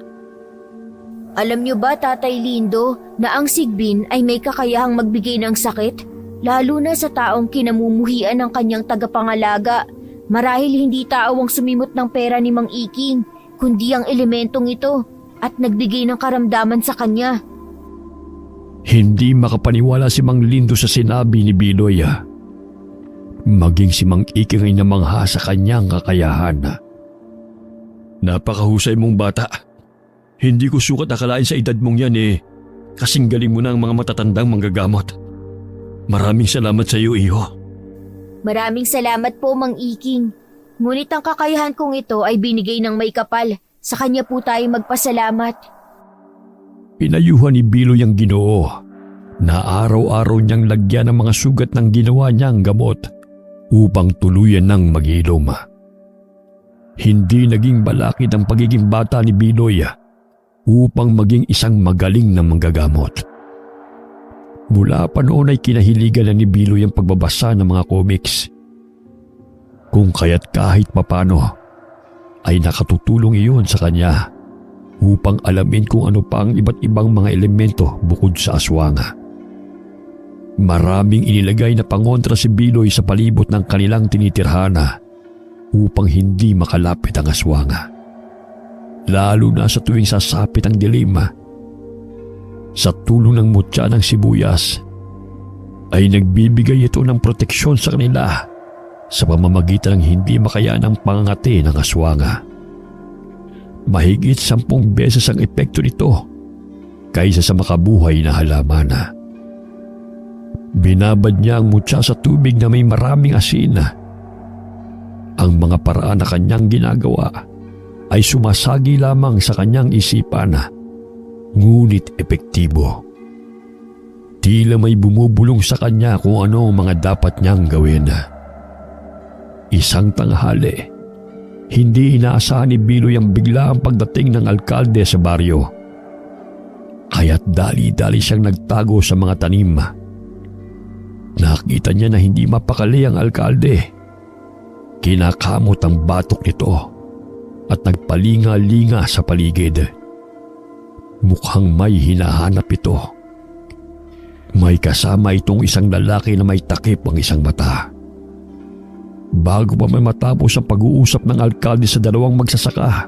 Alam niyo ba, Tatay Lindo, na ang sigbin ay may kakayahang magbigay ng sakit? Lalo na sa taong kinamumuhian ng kanyang tagapangalaga. Marahil hindi tao ang sumimot ng pera ni Mang Iking, kundi ang elementong ito at nagbigay ng karamdaman sa kanya. Hindi makapaniwala si Mang Lindo sa sinabi ni Biloy. Maging si Mang Iking ay namangha sa kanyang kakayahan. Napakahusay mong bata. Hindi ko sukat akalain sa edad mong yan kasing galing mo na ang mga matatandang manggagamot. Maraming salamat sa iyo, iho. Maraming salamat po, Mang Iking. Ngunit ang kakayahan kong ito ay binigay ng may kapal. Sa kanya po tayo magpasalamat. Pinayuhan ni Biloy ang Ginoo na araw-araw niyang lagyan ng mga sugat ng ginawa niyang gamot upang tuluyan ng mag-ilom. Hindi naging balakid ang pagiging bata ni Biloy upang maging isang magaling na manggagamot. Mula pa noon ay kinahiligan na ni Biloy ang pagbabasa ng mga comics. Kung kaya't kahit papano ay nakatutulong iyon sa kanya upang alamin kung ano pa ang iba't ibang mga elemento bukod sa aswanga. Maraming inilagay na pangontra si Biloy sa palibot ng kanilang tinitirhana upang hindi makalapit ang aswanga. Lalo na sa tuwing sasapit ang dilim. Sa tulong ng mutya ng sibuyas ay nagbibigay ito ng proteksyon sa kanila sa pamamagitan ng hindi makayanang pangangati ng aswanga. Mahigit 10 beses ang epekto nito kaysa sa makabuhay na halaman. Binabad niya ang mutya sa tubig na may maraming asin. Ang mga paraan na kanyang ginagawa ay sumasagi lamang sa kanyang isipan, ngunit epektibo. Tila may bumubulong sa kanya kung ano ang mga dapat niyang gawin. Isang tanghali, hindi inaasahan ni Biloy ang biglaang pagdating ng alkalde sa baryo. Kaya't dali-dali siyang nagtago sa mga tanim. Nakita niya na hindi mapakali ang alkalde. Kinakamot ang batok nito at nagpalinga-linga sa paligid. Mukhang may hinahanap ito. May kasama itong isang lalaki na may takip ang isang mata. Bago pa may matapos ang pag-uusap ng alkalde sa dalawang magsasaka,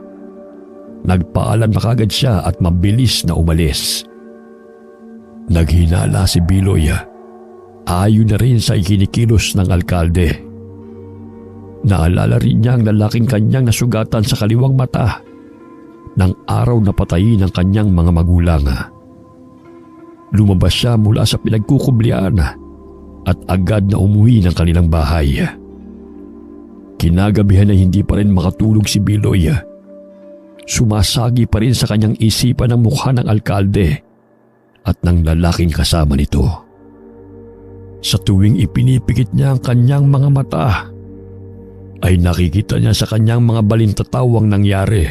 nagpaalam na kagad siya at mabilis na umalis. Naghinala si Biloy. Ayon na rin sa ikinikilos ng alkalde. Naalala rin niya ang lalaking kanyang nasugatan sa kaliwang mata ng araw na patayin ng kanyang mga magulang. Lumabas siya mula sa pinagkukublian at agad na umuwi ng kanilang bahay. Kinagabihan na hindi pa rin makatulog si Biloy. Sumasagi pa rin sa kanyang isipan ang mukha ng alkalde at ng lalaking kasama nito. Sa tuwing ipinipikit niya ang kanyang mga mata, ay nakikita niya sa kanyang mga balintatawang nangyari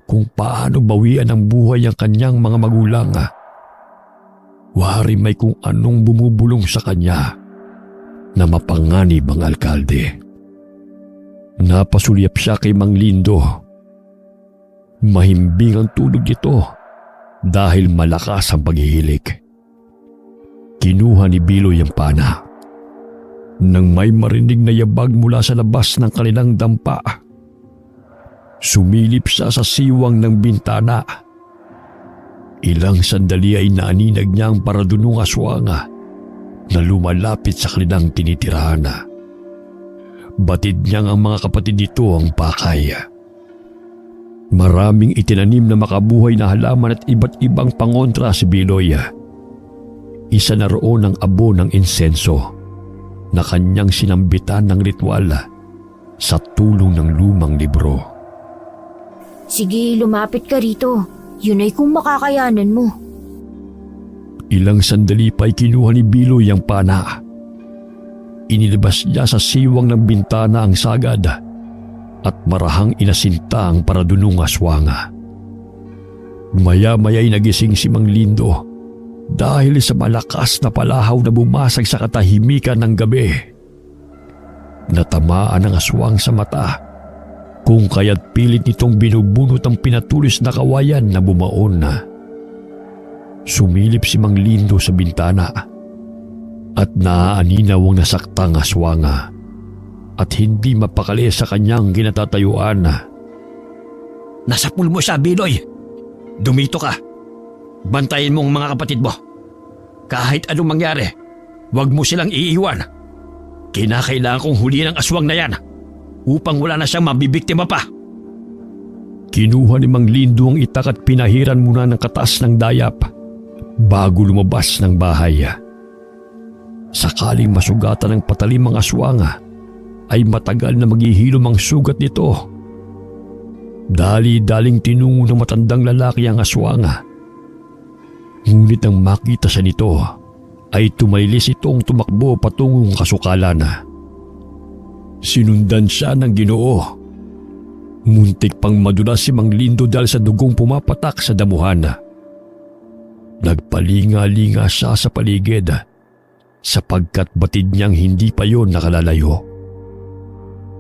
kung paano bawian ng buhay ang kanyang mga magulang. Wari may kung anong bumubulong sa kanya na mapanganib ang alkalde. Napasulyap siya kay Mang Lindo. Mahimbing ang tulog nito dahil malakas ang paghihilik. Kinuha ni Biloy ang pana. Nang may marinig na yabag mula sa labas ng kanilang dampa, sumilip siya sa siwang ng bintana. Ilang sandali ay naaninag niya ang paradunong aswang na lumalapit sa kanilang tinitirahan. Batid niyang ang mga kapatid nito ang pakay. Maraming itinanim na makabuhay na halaman at iba't ibang pangontra si Biloy. Isa na roon ang abo ng insenso na kanyang sinambitan ng ritual sa tulong ng lumang libro. Sige, lumapit ka rito. Yun ay kung makakayanan mo. Ilang sandali pa'y kinuha ni Biloy ang pana. Inilabas niya sa siwang ng bintana ang sagad at marahang inasinta ang paradunong aswang. Maya-maya'y nagising si Mang Lindo dahil sa malakas na palahaw na bumasag sa katahimikan ng gabi. Natamaan ang aswang sa mata, kung kaya't pilit nitong binubunot ang pinatulis na kawayan na bumaon. Sumilip si Mang Lindo sa bintana at naaaninaw ang nasaktang aswang at hindi mapakali sa kanyang kinatatayuan. Nasa pulmo siya, Biloy. Dumito ka. Bantayin mo ang mga kapatid mo. Kahit anong mangyari, huwag mo silang iiwan. Kinakailangan kong huliin ang aswang na yan upang wala na siyang mabibiktima pa. Kinuha ni Mang Lindo ang itak at pinahiran muna ng katas ng dayap bago lumabas ng bahay. Sakaling masugatan ng patalim ang aswang, ay matagal na maghihilom ang sugat nito. Dali-daling tinungo ng matandang lalaki ang aswang. Ngunit nang makita siya nito, ay tumalilis itong tumakbo patungong kasukalan. Sinundan siya ng Ginoo. Muntik pang madulas si Mang Lindo dahil sa dugong pumapatak sa damuhan. Nagpalinga-linga siya sa paligid sapagkat batid niyang hindi pa yon nakalalayo.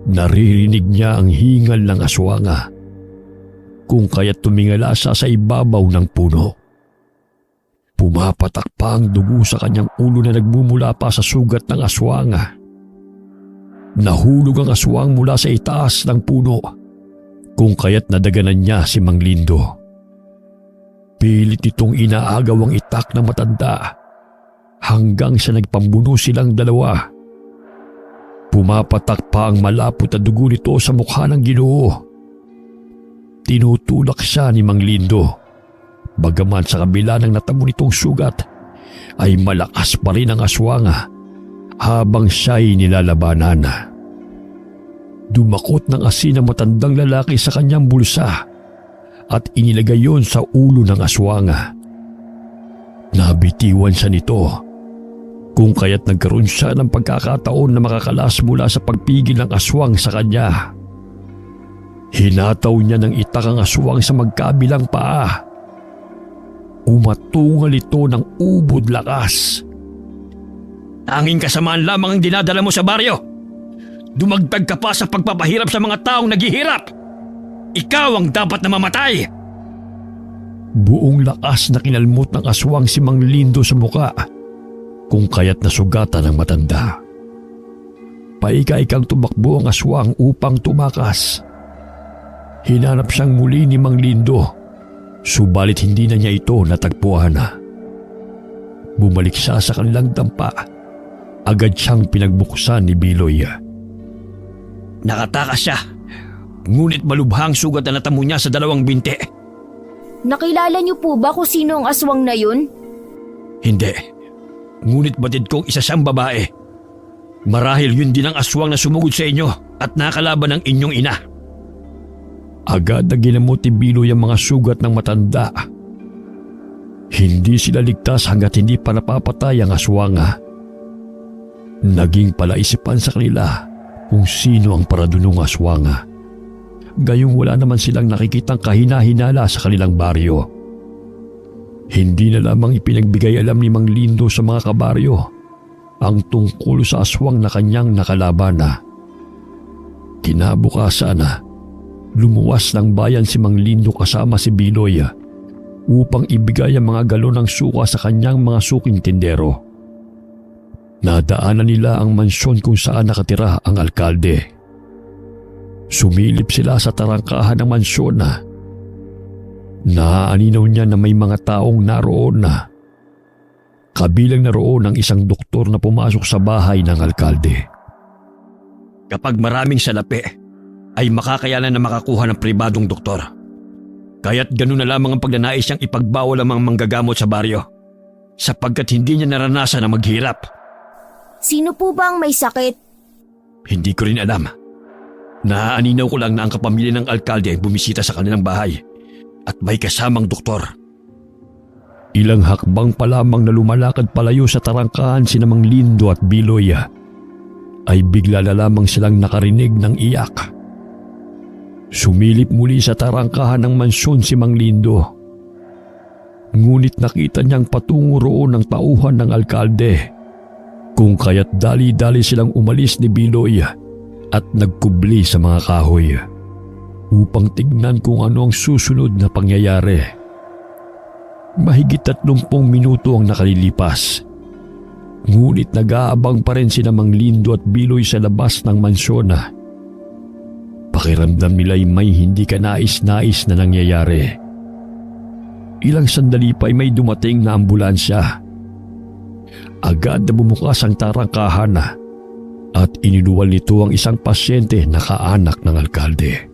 Naririnig niya ang hingal ng aswang, kung kaya't tumingala siya sa ibabaw ng puno. Pumapatak pa ang dugo sa kanyang ulo na nagmumula pa sa sugat ng aswang. Nahulog ang aswang mula sa itaas ng puno, kung kaya't nadaganan niya si Mang Lindo. Pilit nitong inaagaw ang itak ng matanda hanggang sa nagpambuno silang dalawa. Pumapatak pa ang malapot na dugo nito sa mukha ng Ginoo. Tinutulak siya ni Mang Lindo. Bagaman sa kabila ng natamo nitong sugat, ay malakas pa rin ang aswang habang siya'y nilalabanan. Dumakot ng asin ang matandang lalaki sa kanyang bulsa at inilagay yon sa ulo ng aswang. Nabitiwan siya nito, kung kaya't nagkaroon siya ng pagkakataon na makakalas mula sa pagpigil ng aswang sa kanya. Hinataw niya ng itak ang aswang sa magkabilang paa. Umatungal ito ng ubod lakas. Tanging kasamaan lamang ang dinadala mo sa baryo. Dumagdag ka pa sa pagpapahirap sa mga taong naghihirap. Ikaw ang dapat na mamatay. Buong lakas na kinalmot ng aswang si Mang Lindo sa muka, kung kaya't nasugatan ng matanda. Paika-ikang tumakbo ang aswang upang tumakas. Hinanap siyang muli ni Mang Lindo, subalit hindi na niya ito natagpuan. Bumalik siya sa kanilang dampa. Agad siyang pinagbuksan ni Biloy. Nakatakas siya. Ngunit malubhang sugat na natamo niya sa 2 binti. Nakilala niyo po ba kung sino ang aswang na yun? Hindi. Ngunit batid kong isa siyang babae. Marahil yun din ang aswang na sumugod sa inyo at nakalaban ng inyong ina. Agad na ginamot ni Biloy ang mga sugat ng matanda. Hindi sila ligtas hanggat hindi pa napapatay ang aswang. Naging palaisipan sa kanila kung sino ang paradunong aswang. Gayong wala naman silang nakikitang kahina-hinala sa kanilang baryo. Hindi na lamang ipinagbigay alam ni Mang Lindo sa mga kabaryo ang tungkol sa aswang na kanyang nakalaban. Kinabukasan, lumuwas ng bayan si Mang Lindo kasama si Biloy upang ibigay ang mga galon ng suka sa kanyang mga suking tindero. Nadaanan nila ang mansyon kung saan nakatira ang alkalde. Sumilip sila sa tarangkahan ng mansyon. Naaaninaw niya na may mga taong naroon. Kabilang naroon ang isang doktor na pumasok sa bahay ng alkalde. Kapag maraming salapi, ay makakayanan na makakuha ng pribadong doktor. Kaya't ganun na lamang ang pagnanais niyang ipagbawal ang mga manggagamot sa baryo, sapagkat hindi niya naranasan na maghirap. Sino po ba ang may sakit? Hindi ko rin alam. Naaaninaw ko lang na ang kapamilya ng alkalde ay bumisita sa kanilang bahay at may kasamang doktor. Ilang hakbang pa lamang na lumalakad palayo sa tarangkahan si Mang Lindo at Biloy ay bigla na lamang silang nakarinig ng iyak. Sumilip muli sa tarangkahan ng mansyon si Mang Lindo. Ngunit nakita niyang patungo roon ang tauhan ng alkalde, kung kaya't dali-dali silang umalis ni Biloy at nagkubli sa mga kahoy upang tignan kung ano ang susunod na pangyayari. Mahigit 30 minuto ang nakalilipas. Ngunit nag-aabang pa rin sina Mang Lindo at Biloy sa labas ng mansyon. Pakiramdam nila'y may hindi kanais-nais na nangyayari. Ilang sandali pa ay may dumating na ambulansya. Agad na bumukas ang tarangkahan at iniluwal nito ang isang pasyente na kaanak ng alkalde.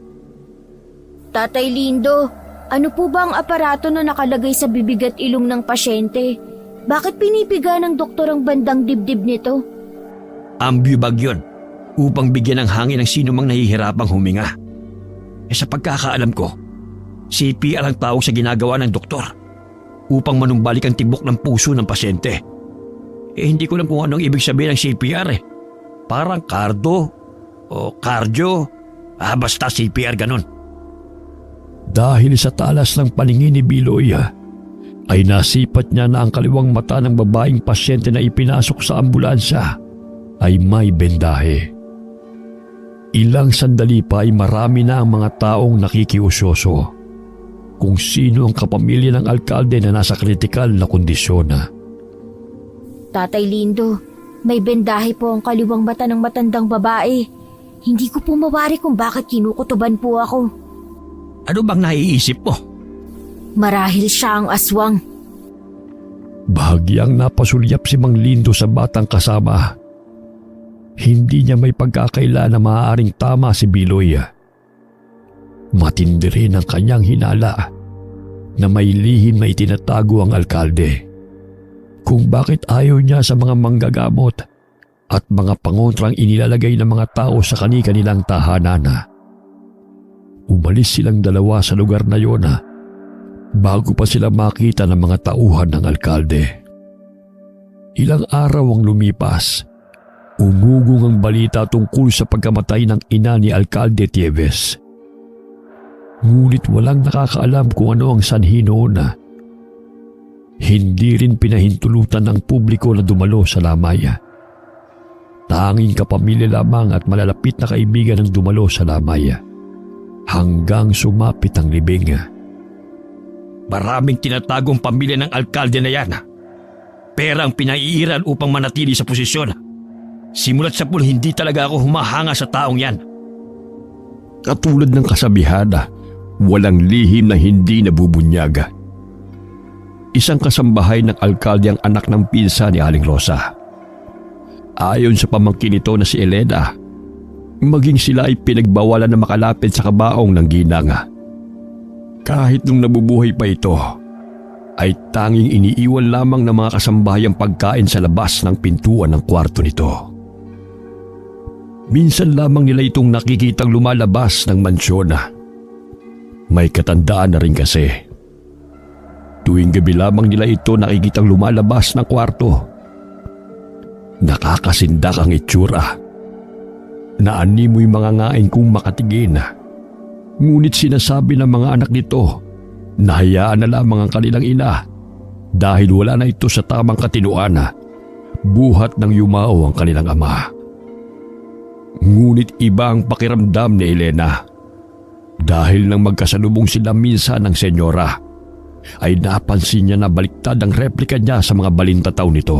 Tatay Lindo, ano po ba ang aparato na nakalagay sa bibig at ilong ng pasyente? Bakit pinipiga ng doktor ang bandang dibdib nito? Ambubag yun, upang bigyan ng hangin ang sino mang nahihirapang huminga. Sa pagkakaalam ko, CPR ang tawag sa ginagawa ng doktor upang manumbalik ang tibok ng puso ng pasyente. Hindi ko alam kung anong ibig sabihin ng CPR . Parang cardo o cardio, basta CPR ganun. Dahil sa talas ng paningin ni Biloy, ay nasipat niya na ang kaliwang mata ng babaeng pasyente na ipinasok sa ambulansya ay may bendahe. Ilang sandali pa ay marami na ang mga taong nakikiusyoso kung sino ang kapamilya ng alkalde na nasa kritikal na kondisyon. Tatay Lindo, may bendahe po ang kaliwang mata ng matandang babae. Hindi ko po mawari kung bakit kinukutuban po ako. Ano bang naiisip mo? Marahil siya ang aswang. Bahagyang napasulyap si Mang Lindo sa batang kasama. Hindi niya may pagkakaila na maaaring tama si Biloy. Matindi rin ang kanyang hinala na may lihim na itinatago ang alkalde kung bakit ayaw niya sa mga manggagamot at mga pangontrang inilalagay ng mga tao sa kani-kanilang tahanan. Umalis silang dalawa sa lugar na yon bago pa sila makita ng mga tauhan ng alkalde. Ilang araw ang lumipas. Umugong ang balita tungkol sa pagkamatay ng ina ni Alkalde Tieves. Ngunit walang nakakaalam kung ano ang sanhi noon. Hindi rin pinahintulutan ng publiko na dumalo sa lamay. Tanging kapamilya lamang at malalapit na kaibigan ang dumalo sa lamay hanggang sumapit ang libing. Maraming tinatagong pamilya ng alkalde na yan. Pera ang pinaiiral upang manatili sa posisyon. Simulat sa pool, hindi talaga ako humahanga sa taong yan. Katulad ng kasabihan, walang lihim na hindi nabubunyag. Isang kasambahay ng alkalde ang anak ng pinsa ni Aling Rosa. Ayon sa pamangkin nito na si Elena, maging sila ay pinagbawalan na makalapit sa kabaong ng ginang. Kahit nung nabubuhay pa ito, ay tanging iniiwan lamang ng mga kasambahay ang pagkain sa labas ng pintuan ng kwarto nito. Minsan lamang nila itong nakikitang lumalabas ng mansyon. May katandaan na rin kasi. Tuwing gabi lamang nila ito nakikitang lumalabas ng kwarto. Nakakasindak ang itsura. Naanimoy mga ngain kung makatigin. Ngunit sinasabi ng mga anak nito na hayaan na lamang ang kanilang ina dahil wala na ito sa tamang katinuan, buhat ng yumao ang kanilang ama. Ngunit iba ang pakiramdam ni Elena. Dahil nang magkasalubong sila minsan ng senyora, ay napansin niya na baliktad ang replika niya sa mga balintataw nito.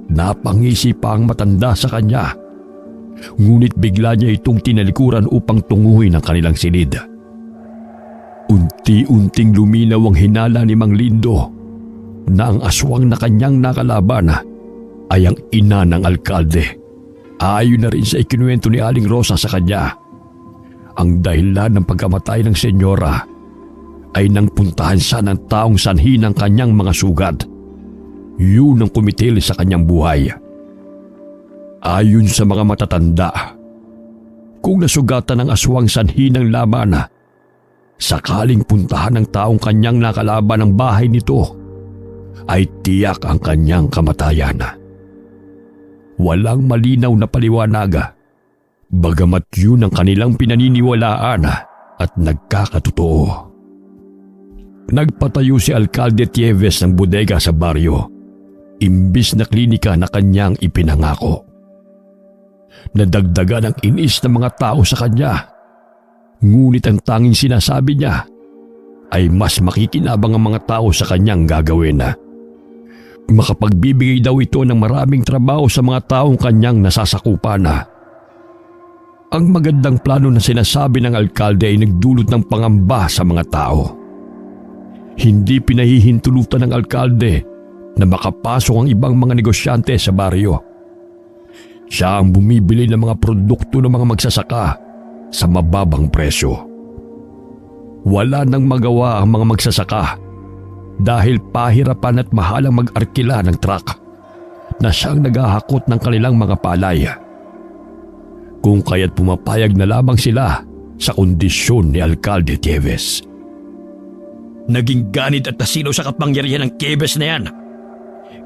Napangisi pa ang matanda sa kanya. Ngunit bigla niya itong tinalikuran upang tunguhin ang kanilang silid. Unti-unting luminaw ang hinala ni Mang Lindo na ang aswang na kanyang nakalaban ay ang ina ng alkalde. Ayon na rin sa ikinuwento ni Aling Rosa sa kanya, ang dahilan ng pagkamatay ng senyora ay nang puntahan siya ng taong sanhi ng kanyang mga sugat. Yun ang kumitil sa kanyang buhay. Ayon sa mga matatanda, kung nasugatan ng aswang sanhi ng laban, sakaling puntahan ng taong kanyang nakalaban ang bahay nito, ay tiyak ang kanyang kamatayan. Walang malinaw na paliwanag, bagamat yun ang kanilang pinaniniwalaan at nagkakatotoo. Nagpatayo si Alkalde Tieves ng bodega sa baryo, imbis na klinika na kanyang ipinangako. Nadagdagan ang inis ng mga tao sa kanya, ngunit ang tanging sinasabi niya ay mas makikinabang ang mga tao sa kanyang gagawin. Makapagbibigay daw ito ng maraming trabaho sa mga taong kanyang nasasakupan. Ang magandang plano na sinasabi ng alkalde ay nagdulot ng pangamba sa mga tao. Hindi pinahihintulutan ng alkalde na makapasok ang ibang mga negosyante sa baryo. Siya ang bumibili ng mga produkto ng mga magsasaka sa mababang presyo. Wala nang magawa ang mga magsasaka dahil pahirapan at mahalang mag-arkila ng truck na siyang naghahakot ng kanilang mga palay. Kung kaya't pumapayag na lamang sila sa kondisyon ni Alkalde Tieves. Naging ganid at nasilaw sa kapangyarihan ng Tieves na yan.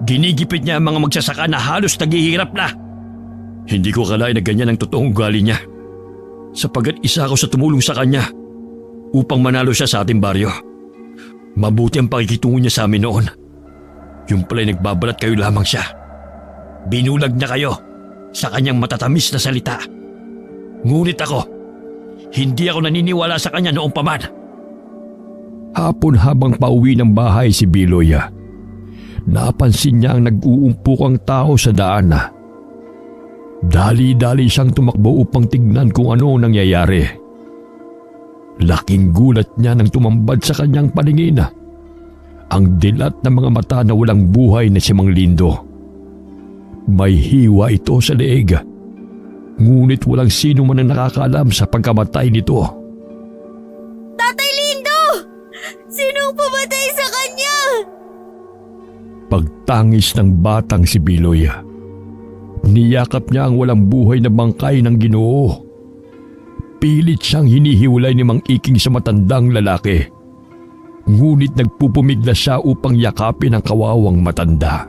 Ginigipit niya ang mga magsasaka na halos naghihirap na. Hindi ko akalain na ganyan ang totoong ugali niya, sapagkat isa ako sa tumulong sa kanya upang manalo siya sa ating baryo. Mabuti ang pakikitungo niya sa amin noon. Yung pala'y nagbabalat kayo lamang siya. Binulag niya kayo sa kanyang matatamis na salita. Ngunit ako, hindi ako naniniwala sa kanya noong paman. Hapon habang pauwi ng bahay si Biloy, napansin niya ang nag-uumpukang tao sa daan. Dali-dali siyang tumakbo upang tignan kung ano nangyayari. Laking gulat niya nang tumambad sa kanyang paningin ang dilat ng mga mata na walang buhay na si Mang Lindo. May hiwa ito sa leeg, ngunit walang sino man ang nakakaalam sa pagkamatay nito. Tatay Lindo! Sinong pumatay sa kanya? Pagtangis ng batang si Biloy, niyakap niya ang walang buhay na bangkay ng Ginoo. Pilit siyang hinihiwalay ni Mang Iking sa matandang lalaki. Ngunit nagpupumigla siya upang yakapin ang kawawang matanda.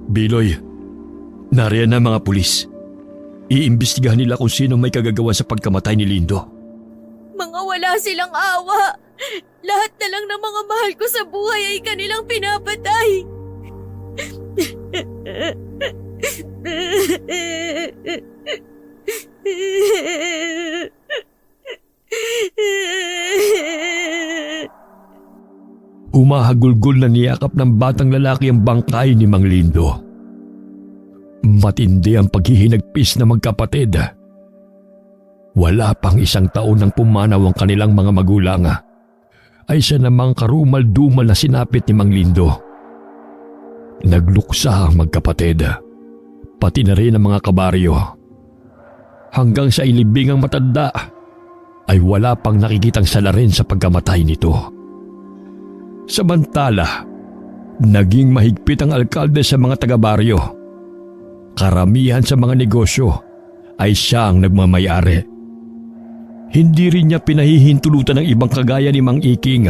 Biloy, nariyan na mga pulis. Iimbestigahan nila kung sino may kagagawa sa pagkamatay ni Lindo. Mga wala silang awa. Lahat na lang ng mga mahal ko sa buhay ay kanilang pinapatay. Umahagulgol na niyakap ng batang lalaki ang bangkay ni Mang Lindo. Matindi ang paghihinagpis na magkapatid. Wala pang 1 taon nang pumanaw ang kanilang mga magulang ay siya namang karumal-dumal na sinapit ni Mang Lindo. Nagluksa ang magkapatid, pati na rin ang mga kabaryo. Hanggang sa ilibingang matanda ay wala pang nakikitang salarin sa pagkamatay nito. Samantala, naging mahigpit ang alkalde sa mga taga-baryo. Karamihan sa mga negosyo ay siya ang nagmamayari. Hindi rin niya pinahihintulutan ng ibang kagaya ni Mang Iking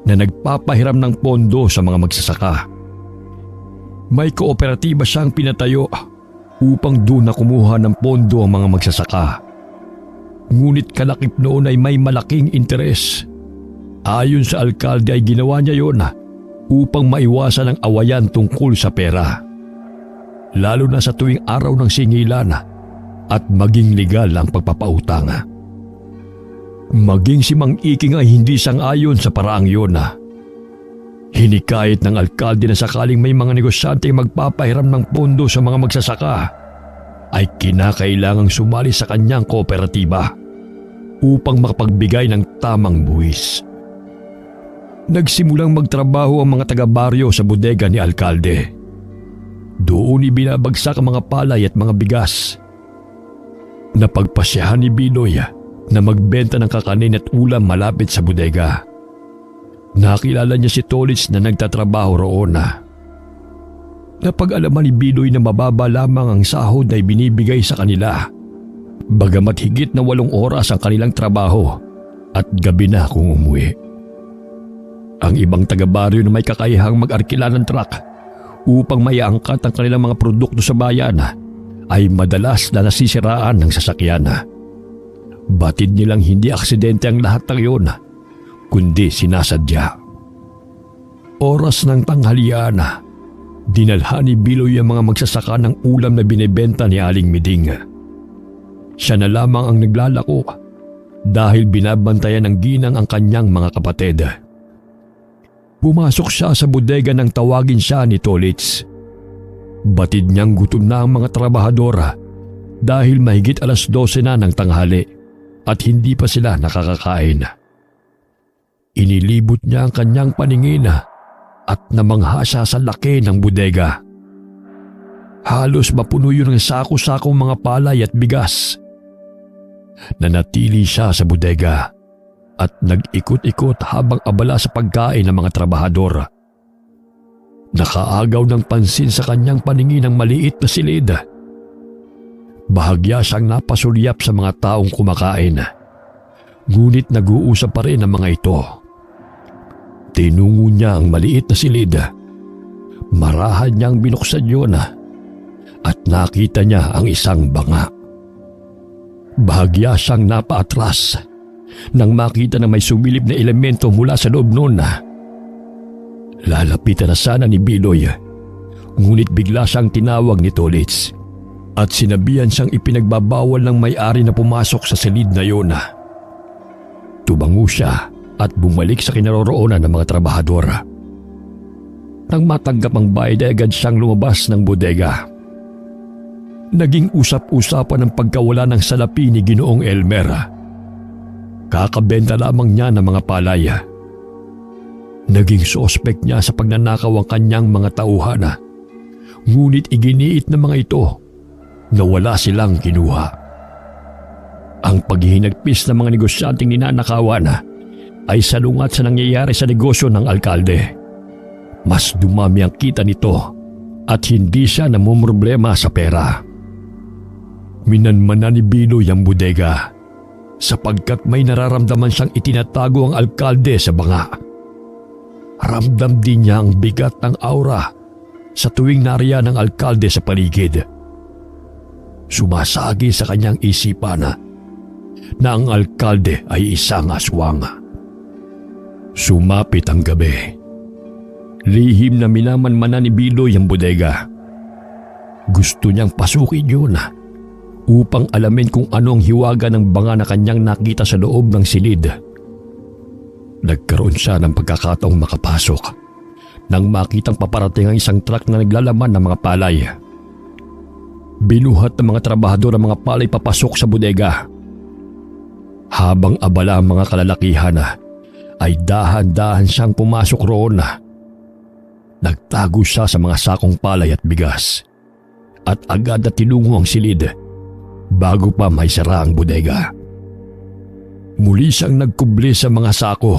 na nagpapahiram ng pondo sa mga magsasaka. May kooperatiba siyang pinatayo upang doon na kumuha ng pondo ang mga magsasaka. Ngunit kalakip noon ay may malaking interes. Ayon sa alkalde ay ginawa niya yon upang maiwasan ang awayan tungkol sa pera. Lalo na sa tuwing araw ng singilan at maging legal ang pagpapautang. Maging si Mang Iking ay hindi sang-ayon sa paraang yun. Hinikayat ng alkalde na sakaling may mga negosyante magpapahiram ng pondo sa mga magsasaka ay kinakailangang sumali sa kanyang kooperatiba upang makapagbigay ng tamang buwis. Nagsimulang magtrabaho ang mga taga-baryo sa bodega ni alkalde. Doon ibinabagsak ang mga palay at mga bigas. Napagpasyahan ni Biloy na magbenta ng kakanin at ulam malapit sa bodega. Nakilala niya si Tolits na nagtatrabaho roon. Napag-alaman ni Biloy na mababa lamang ang sahod na ibinibigay sa kanila, bagamat higit na 8 oras ang kanilang trabaho at gabi na kung umuwi. Ang ibang taga-baryo na may kakayahang mag-arkila ng truck upang maiangkat ang kanilang mga produkto sa bayan ay madalas na nasisiraan ng sasakyan. Batid nilang hindi aksidente ang lahat ng iyon, kundi sinasadya. Oras ng tanghalian, dinalhan ni Biloy ang mga magsasaka ng ulam na binebenta ni Aling Miding. Siya na lamang ang naglalako dahil binabantayan ng ginang ang kanyang mga kapatid. Pumasok siya sa bodega nang tawagin siya ni Tolits. Batid niyang gutom na ang mga trabahadora dahil mahigit 12:00 na ng tanghali at hindi pa sila nakakakain. Inilibot niya ang kanyang paningin at namangha siya sa laki ng bodega. Halos mapuno yun ng sako-sakong mga palay at bigas. Nanatili siya sa bodega at nag-ikot-ikot habang abala sa pagkain ng mga trabahador. Nakaagaw ng pansin sa kanyang paningin ang maliit na silid. Bahagya siyang napasulyap sa mga taong kumakain. Ngunit nag-uusap pa rin ang mga ito. Tinungo niya ang maliit na silid. Marahan niyang binuksan yun at nakita niya ang isang banga. Bahagya siyang napaatras nang makita na may sumilip na elemento mula sa loob noon. Lalapitan na sana ni Biloy, ngunit bigla siyang tinawag ni Tolits at sinabihan siyang ipinagbabawal ng may-ari na pumasok sa silid na yun. Tumango siya at bumalik sa kinaroroonan ng mga trabahador. Nang matanggap ang bayad ay agad siyang lumabas ng bodega. Naging usap-usapan ang pagkawala ng salapi ni Ginoong Elmer. Kakabenta lamang niya ng mga palay. Naging suspect niya sa pagnanakaw ang kanyang mga tauhan. Ngunit iginiit ng mga ito na wala silang kinuha. Ang paghihinagpis ng mga negosyanteng ninanakawan ay salungat sa nangyayari sa negosyo ng alkalde. Mas dumami ang kita nito at hindi siya namumroblema sa pera. Minanmanan ni Biloy ang bodega sapagkat may nararamdaman siyang itinatago ang alkalde sa banga. Ramdam din niya ang bigat ng aura sa tuwing nariyan ng alkalde sa paligid. Sumasagi sa kanyang isipan na ang alkalde ay isang aswang. Sumapit ang gabi. Lihim na minamanmanan ni Biloy ang bodega. Gusto niyang pasukin yun upang alamin kung ano ang hiwaga ng banga na kanyang nakita sa loob ng silid. Nagkaroon siya ng pagkakataong makapasok nang makitang paparating ang isang truck na naglalaman ng mga palay. Binuhat ng mga trabahador ang mga palay papasok sa bodega. Habang abala ang mga kalalakihan ay dahan-dahan siyang pumasok roon. Nagtago siya sa mga sakong palay at bigas at agad na tinungo ang silid bago pa may sara ang bodega. Muli siyang nagkubli sa mga sako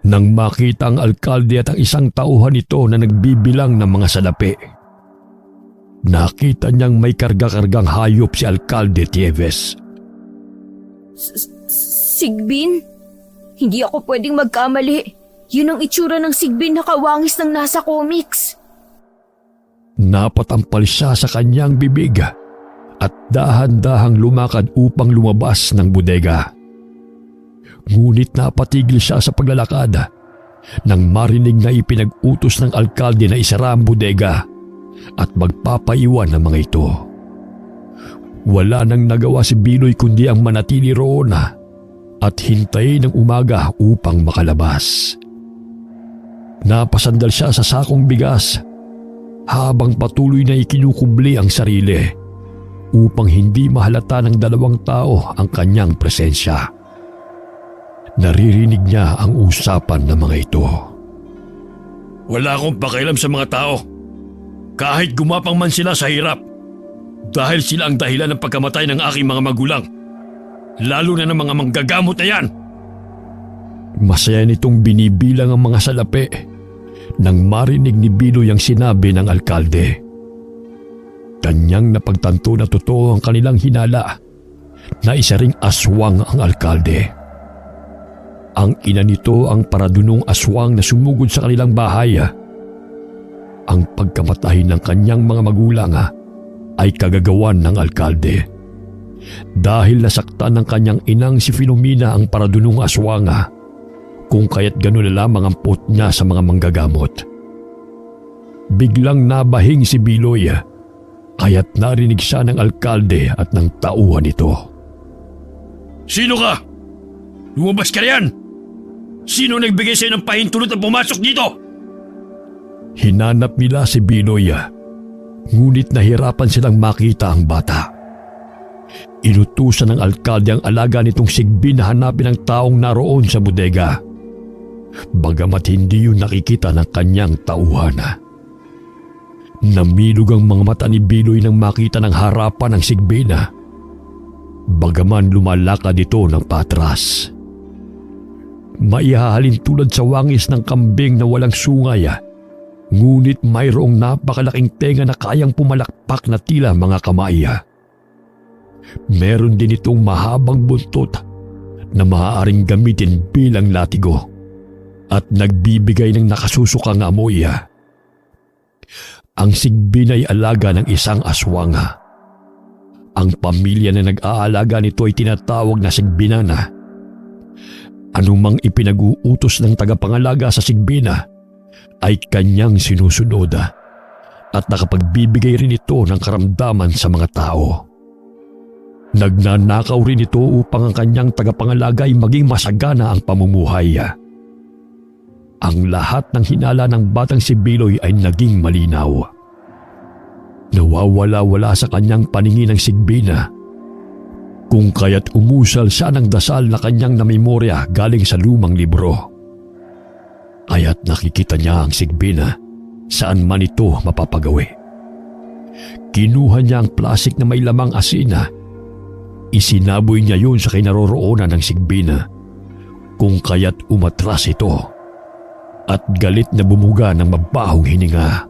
nang makita ang alkalde at ang isang tauhan nito na nagbibilang ng mga salapi. Nakita niyang may karga-kargang hayop si Alkalde Tieves. Sigbin? Hindi ako pwedeng magkamali. Yun ang itsura ng Sigbin na kawangis ng nasa comics. Napatampal siya sa kanyang bibig at dahan-dahang lumakad upang lumabas ng bodega. Ngunit napatigil siya sa paglalakad nang marinig na ipinag-utos ng alkalde na isara ang bodega at magpapaiwan ng mga ito. Wala nang nagawa si Biloy kundi ang manatili roon at hintayin ng umaga upang makalabas. Napasandal siya sa sakong bigas habang patuloy na ikinukubli ang sarili upang hindi mahalata ng dalawang tao ang kanyang presensya. Naririnig niya ang usapan ng mga ito. Wala akong pakialam sa mga tao. Kahit gumapang man sila sa hirap. Dahil sila ang dahilan ng pagkamatay ng aking mga magulang. Lalo na ng mga manggagamot na yan. Masaya nitong binibilang ang mga salapi nang marinig ni Biloy ang sinabi ng alkalde. Kanyang napagtanto na totoo ang kanilang hinala na isa ring aswang ang alkalde. Ang ina nito ang paradunong aswang na sumugod sa kanilang bahay. Ang pagkamatay ng kanyang mga magulang ay kagagawan ng alkalde. Dahil nasaktan ng kanyang inang si Filomena ang paradunong aswang, kung kaya't gano'n na lamang ang puot niya sa mga manggagamot. Biglang nabahing si Biloy, kaya't narinig siya ng alkalde at ng tauhan nito. Sino ka? Lumabas ka riyan! Sino nagbigay sa'yo ng pahintulot na pumasok dito? Hinanap nila si Biloy, ngunit nahirapan silang makita ang bata. Inutusan ng alkalde ang alaga nitong Sigbin na hanapin ang taong naroon sa bodega. Bagamat hindi yun nakikita ng kanyang tauhan. Namilog ang mga mata ni Biloy nang makita ng harapan ng Sigbin. Bagaman lumalakad ito ng patras. Maihahalin tulad sa wangis ng kambing na walang sungay, ngunit mayroong napakalaking tenga na kayang pumalakpak na tila mga kamay. Meron din itong mahabang buntot na maaaring gamitin bilang latigo at nagbibigay ng nakasusukang amoy. Ang Sigbin ay alaga ng isang aswang. Ang pamilya na nag-aalaga nito ay tinatawag na Sigbinana. Anumang ipinag-uutos ng tagapangalaga sa Sigbina ay kanyang sinusunod at nakapagbibigay rin ito ng karamdaman sa mga tao. Nagnanakaw rin ito upang ang kanyang tagapangalaga ay maging masagana ang pamumuhay. Ang lahat ng hinala ng batang si Biloy ay naging malinaw. Nawawala-wala sa kanyang paningin ang Sigbina, kung kaya't umusal siya ng dasal na kanyang namemorya galing sa lumang libro. Kaya't nakikita niya ang Sigbina saan man ito mapapagawi. Kinuha niya ang plastik na may lamang asina. Isinaboy niya yun sa kinaroroonan ng Sigbina, kung kaya't umatras ito at galit na bumuga ng mabahong hininga.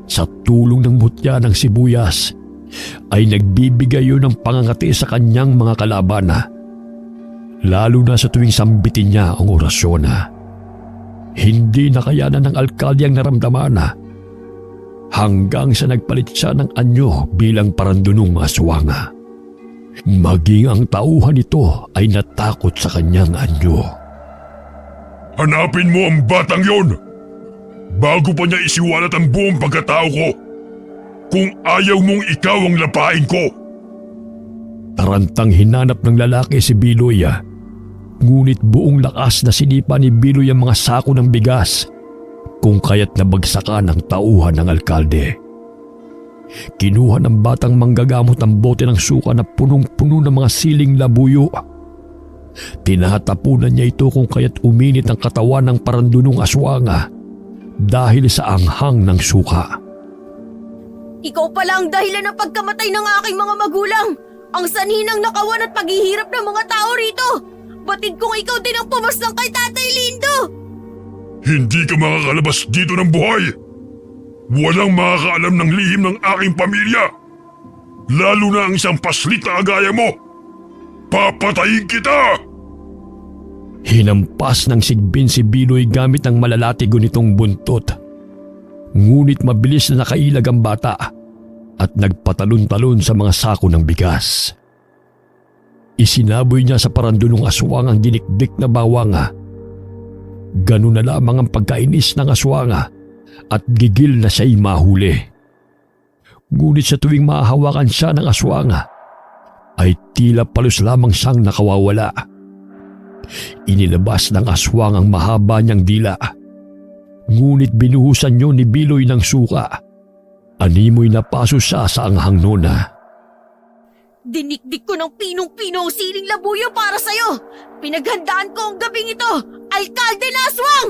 Sa tulong ng mutya ng sibuyas ay nagbibigay yun ng pangangati sa kanyang mga kalaban, lalo na sa tuwing sambitin niya ang orasyon. Hindi nakayanan ng alkalde ang naramdaman hanggang sa nagpalit siya ng anyo bilang parandunong aswang. Maging ang tauhan nito ay natakot sa kanyang anyo. Hanapin mo ang batang yon bago pa niya isiwalat ang buong pagkatao ko. Kung ayaw mong ikaw ang lapain ko. Tarantang hinanap ng lalaki si Biloy, ngunit buong lakas na sinipa ni Biloy ang mga sako ng bigas, kung kaya't nabagsakan ang tauhan ng alkalde. Kinuha ng batang manggagamot ang bote ng suka na punong-puno ng mga siling labuyo. Tinatapunan niya ito kung kaya't uminit ang katawan ng parandunong aswang dahil sa anghang ng suka. Ikaw pala ang dahilan ng pagkamatay ng aking mga magulang! Ang sanhi ng nakawan at paghihirap ng mga tao rito! Batid kong ikaw din ang pumaslang kay Tatay Lindo! Hindi ka makakalabas dito ng buhay! Walang makakaalam ng lihim ng aking pamilya! Lalo na ang isang paslit na agaya mo! Papatayin kita! Hinampas ng sigbin si Biloy gamit ang malalatigo nitong buntot. Ngunit mabilis na nakailag ang bata at nagpatalon-talon sa mga sako ng bigas. Isinaboy niya sa parandunong aswang ang dinikdik na bawang. Ganun na lamang ang pagkainis ng aswang at gigil na siya'y mahuli. Ngunit sa tuwing mahahawakan siya ng aswang, ay tila palos lamang siyang nakawawala. Inilabas ng aswang ang mahaba niyang dila. Ngunit binuhusan niyo ni Biloy ng suka. Animoy napaso siya sa anghang nona. Dinikdik ko ng pinong-pino ang siling labuyo para sa'yo! Pinaghandaan ko ang gabing ito! Alkalde na aswang!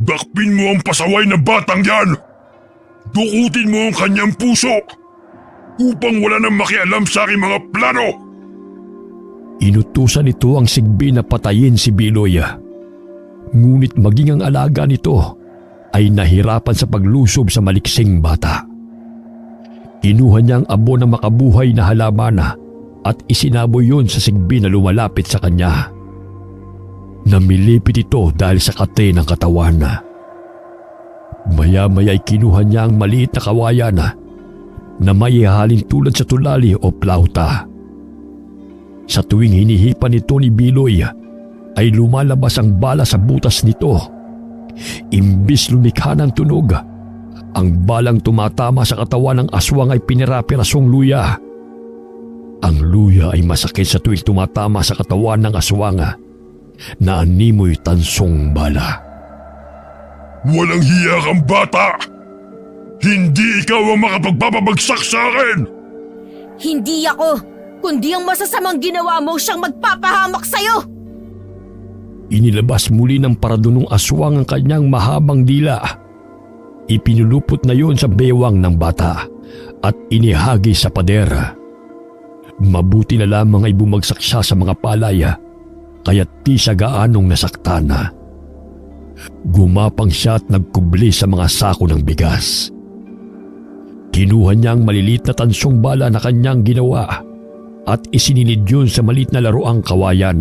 Dakpin mo ang pasaway na batang yan! Dukutin mo ang kanyang puso! Upang wala nang makialam sa aking mga plano! Inutusan nito ang sigbi na patayin si Biloy. Ngunit maging ang alaga nito ay nahirapan sa paglusob sa maliksing bata. Kinuha niya ang abo na makabuhay na halaman at isinaboy yun sa sigbi na lumalapit sa kanya. Namilipit ito dahil sa kate ng katawan. Maya-maya ay kinuha niya ang maliit na kawayan na may ihalin tulad sa tulali o plauta. Sa tuwing hinihipan nito ni Biloy ay lumalabas ang bala sa butas nito. Imbis lumikha ng tunog, ang balang tumatama sa katawan ng aswang ay pinira-pirasong luya. Ang luya ay masakit sa tuwing tumatama sa katawan ng aswang na animoy tansong bala. Walang hiya kang bata! Hindi ikaw ang makapagbabagsak sa akin! Hindi ako, kundi ang masasamang ginawa mo siyang magpapahamak sa'yo! Inilabas muli ng paradunong aswang ang kanyang mahabang dila. Ipinulupot na yon sa bewang ng bata at inihagi sa pader. Mabuti na lamang ay bumagsak siya sa mga palaya, kaya't di siya gaanong nasaktan. Gumapang siya at nagkubli sa mga sako ng bigas. Kinuha niya ang maliliit na tansong bala na kanyang ginawa at isinilid yun sa maliit na laruang kawayan.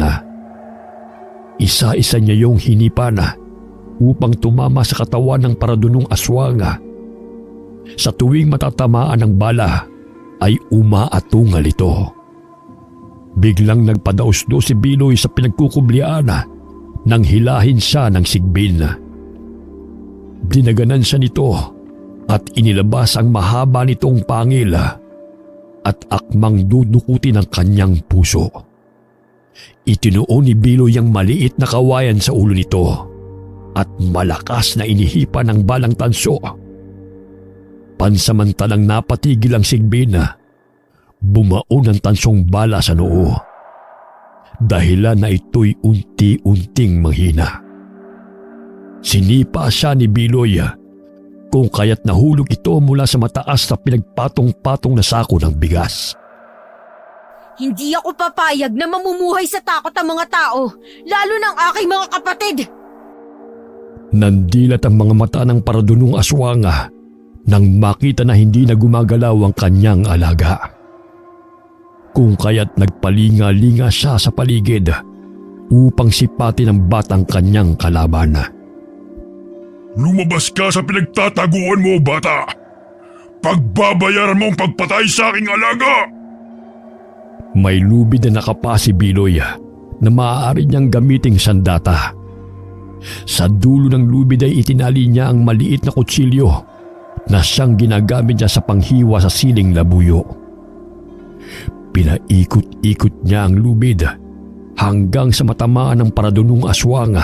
Isa-isa niya yung hinipan upang tumama sa katawan ng paradunong aswang. Sa tuwing matatamaan ng bala ay umaatungal ito. Biglang nagpadausdo si Biloy sa pinagkukublian nang hilahin siya ng sigbin. Dinaganan siya nito at inilabas ang mahaba nitong pangil at akmang dudukutin ang kanyang puso. Itinuon ni Biloy ang maliit na kawayan sa ulo nito at malakas na inihipan ng balang tanso. Pansamantalang napatigil ang sigbin, bumaon ang tansong bala sa noo. Dahilan na ito'y unti-unting manghina. Sinipa siya ni Biloy kung kaya't nahulog ito mula sa mataas na pinagpatong-patong na sako ng bigas. Hindi ako papayag na mamumuhay sa takot ang mga tao, lalo ng aking mga kapatid! Nandilat ang mga mata ng paradunong aswang nang makita na hindi na gumagalaw ang kanyang alaga. Kung kaya't nagpalinga-linga siya sa paligid upang sipatin ang batang kanyang kalaban. Lumabas ka sa pinagtataguan mo, bata! Pagbabayaran mo ang pagpatay sa aking alaga! May lubid na nakapa si Biloy na maaari niyang gamiting sandata. Sa dulo ng lubid ay itinali niya ang maliit na kutsilyo na siyang ginagamit niya sa panghiwa sa siling labuyo. Pinaikot-ikot niya ang lubid hanggang sa matamaan ng paradunong aswang.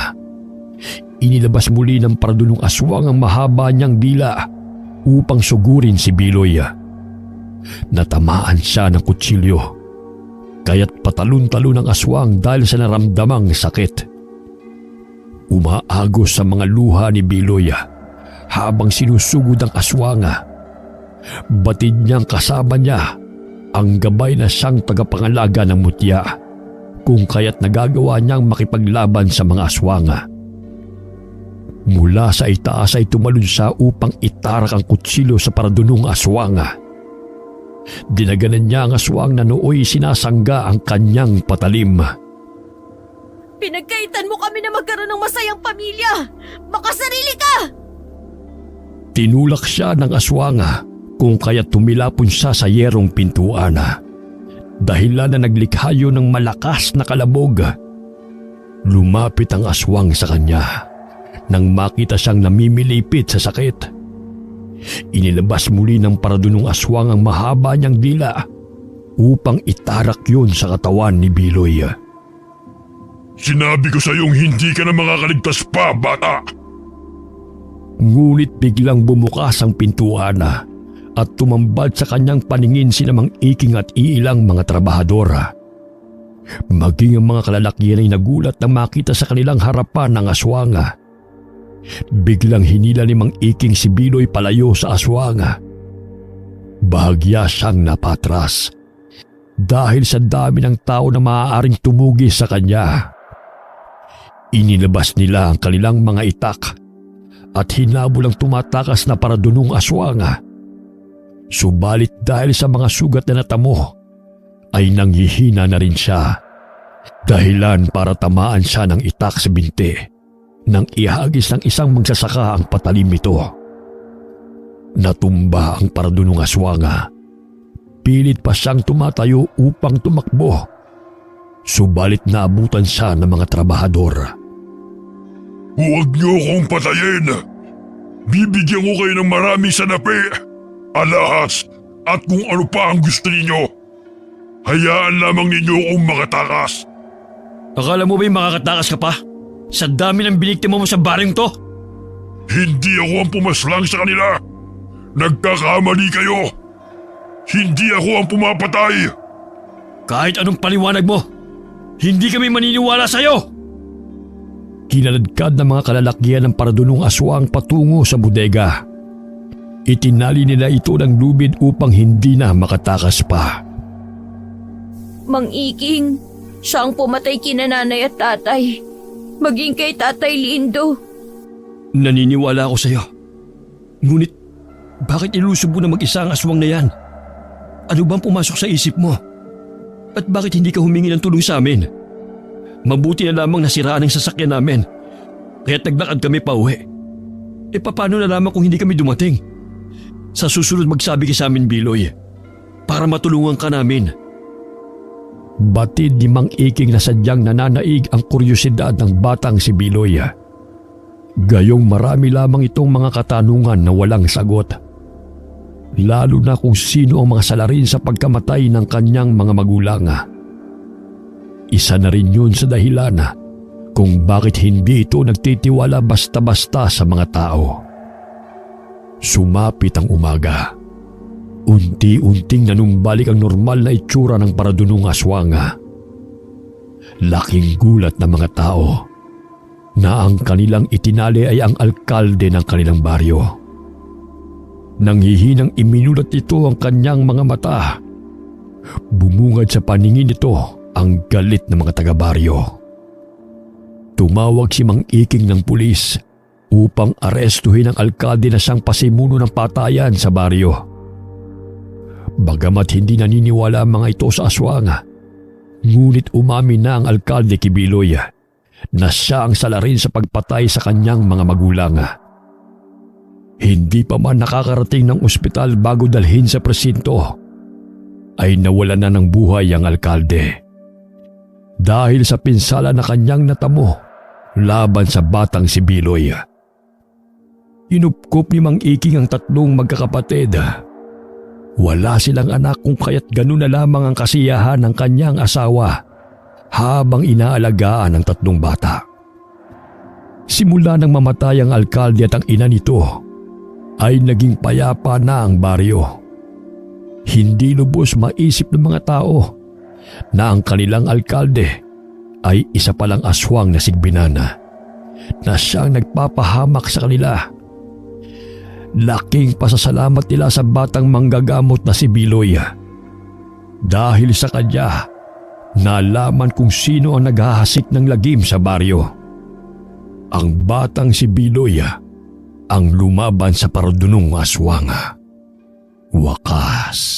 Inilabas muli ng paradunong aswang ang mahaba niyang dila upang sugurin si Biloy. Natamaan siya ng kutsilyo, kaya't patalon-talon ang aswang dahil sa naramdamang sakit. Umaagos sa mga luha ni Biloy habang sinusugod ang aswang. Batid niyang kasama niya ang gabay na siyang tagapangalaga ng mutya, kung kaya't nagagawa niyang makipaglaban sa mga aswang. Mula sa itaas ay tumalon siya upang itarak ang kutsilyo sa paradunong aswang. Dinaganan niya ang aswang na nooy sinasangga ang kanyang patalim. Pinagkaitan mo kami na magkaroon ng masayang pamilya! Makasarili ka! Tinulak siya ng aswang, kung kaya't tumilapon siya sa yerong pintuan. Dahilan na naglikha yun ng malakas na kalabog. Lumapit ang aswang sa kanya nang makita siyang namimilipit sa sakit. Inilabas muli ng paradunong aswang ang mahaba niyang dila upang itarak yun sa katawan ni Biloy. Sinabi ko sa iyong hindi ka na makakaligtas pa, bata! Ngunit biglang bumukas ang pintuan at tumambad sa kanyang paningin sina Mang Iking at iilang mga trabahador. Maging ang mga kalalakihan ay nagulat nang makita sa kanilang harapan ng aswang. Biglang hinila ni Mang Iking si Biloy palayo sa aswang. Bahagya siyang napatras dahil sa dami ng tao na maaaring tumugi sa kanya. Inilabas nila ang kanilang mga itak at hinabol ang tumatakas na paradunong aswang. Subalit dahil sa mga sugat na natamo, ay nanghihina na rin siya. Dahilan para tamaan siya ng itak sa binti nang ihagis ng isang magsasaka ang patalim nito. Natumba ang paradunong aswang. Pilit pa siyang tumatayo upang tumakbo. Subalit naabutan siya ng mga trabahador. Huwag niyo akong patayin! Bibigyan ko kayo ng maraming sanapi, alahas at kung ano pa ang gusto ninyo. Hayaan lamang ninyo akong makatakas. Akala mo ba'y makakatakas ka pa? Sa dami ng biniktima mo sa baryong to? Hindi ako ang pumaslang sa kanila. Nagkakamali kayo. Hindi ako ang pumapatay. Kahit anong paliwanag mo, hindi kami maniniwala sa'yo! Kinaladkad ng mga kalalakihan ng paradunong aswang patungo sa bodega. Itinali nila ito ng lubid upang hindi na makatakas pa. Mang Iking, siya ang pumatay kina nanay at tatay. Maging kay Tatay Lindo. Naniniwala ako sa'yo. Ngunit, bakit ilusob mo na mag-isa ang aswang na yan? Ano bang pumasok sa isip mo? At bakit hindi ka humingi ng tulong sa amin? Mabuti na lamang nasiraan ang sasakyan namin. Kaya't naglakad kami pa uwi. E paano na lamang kung hindi kami dumating? Sa susunod magsabi ka sa amin, Biloy, para matulungan ka namin. Batid ni Mang Iking na sadyang nananaig ang kuryosidad ng batang si Biloy. Gayong marami lamang itong mga katanungan na walang sagot. Lalo na kung sino ang mga salarin sa pagkamatay ng kanyang mga magulang. Isa na rin yun sa dahilan kung bakit hindi ito nagtitiwala basta-basta sa mga tao. Sumapit ang umaga. Unti-unting nanumbalik ang normal na itsura ng paradunong aswang. Laking gulat ng mga tao na ang kanilang itinali ay ang alkalde ng kanilang baryo. Nanghihinang iminulat ito ang kanyang mga mata. Bumungad sa paningin nito ang galit ng mga taga-baryo. Tumawag si Mang Iking ng pulis upang arestuhin ang alkalde na siyang pasimuno ng patayan sa baryo. Bagamat hindi naniniwala ang mga ito sa aswang, ngunit umamin na ang alkalde kay Biloy na siya ang salarin sa pagpatay sa kanyang mga magulang. Hindi pa man nakakarating ng ospital bago dalhin sa presinto, ay nawalan na ng buhay ang alkalde. Dahil sa pinsala na kanyang natamo laban sa batang si Biloy. Inupkop ni Mang Iking ang tatlong magkakapatid. Wala silang anak kung kaya't ganun na lamang ang kasiyahan ng kanyang asawa habang inaalagaan ang tatlong bata. Simula nang mamatay ang alkalde at ang ina nito, ay naging payapa na ang baryo. Hindi lubos maisip ng mga tao na ang kanilang alkalde ay isa palang aswang na si Binana na siyang nagpapahamak sa kanila. Laking pasasalamat nila sa batang manggagamot na si Biloy. Dahil sa kanya, nalaman kung sino ang naghahasik ng lagim sa baryo. Ang batang si Biloy ang lumaban sa parudunong aswang. Wakas.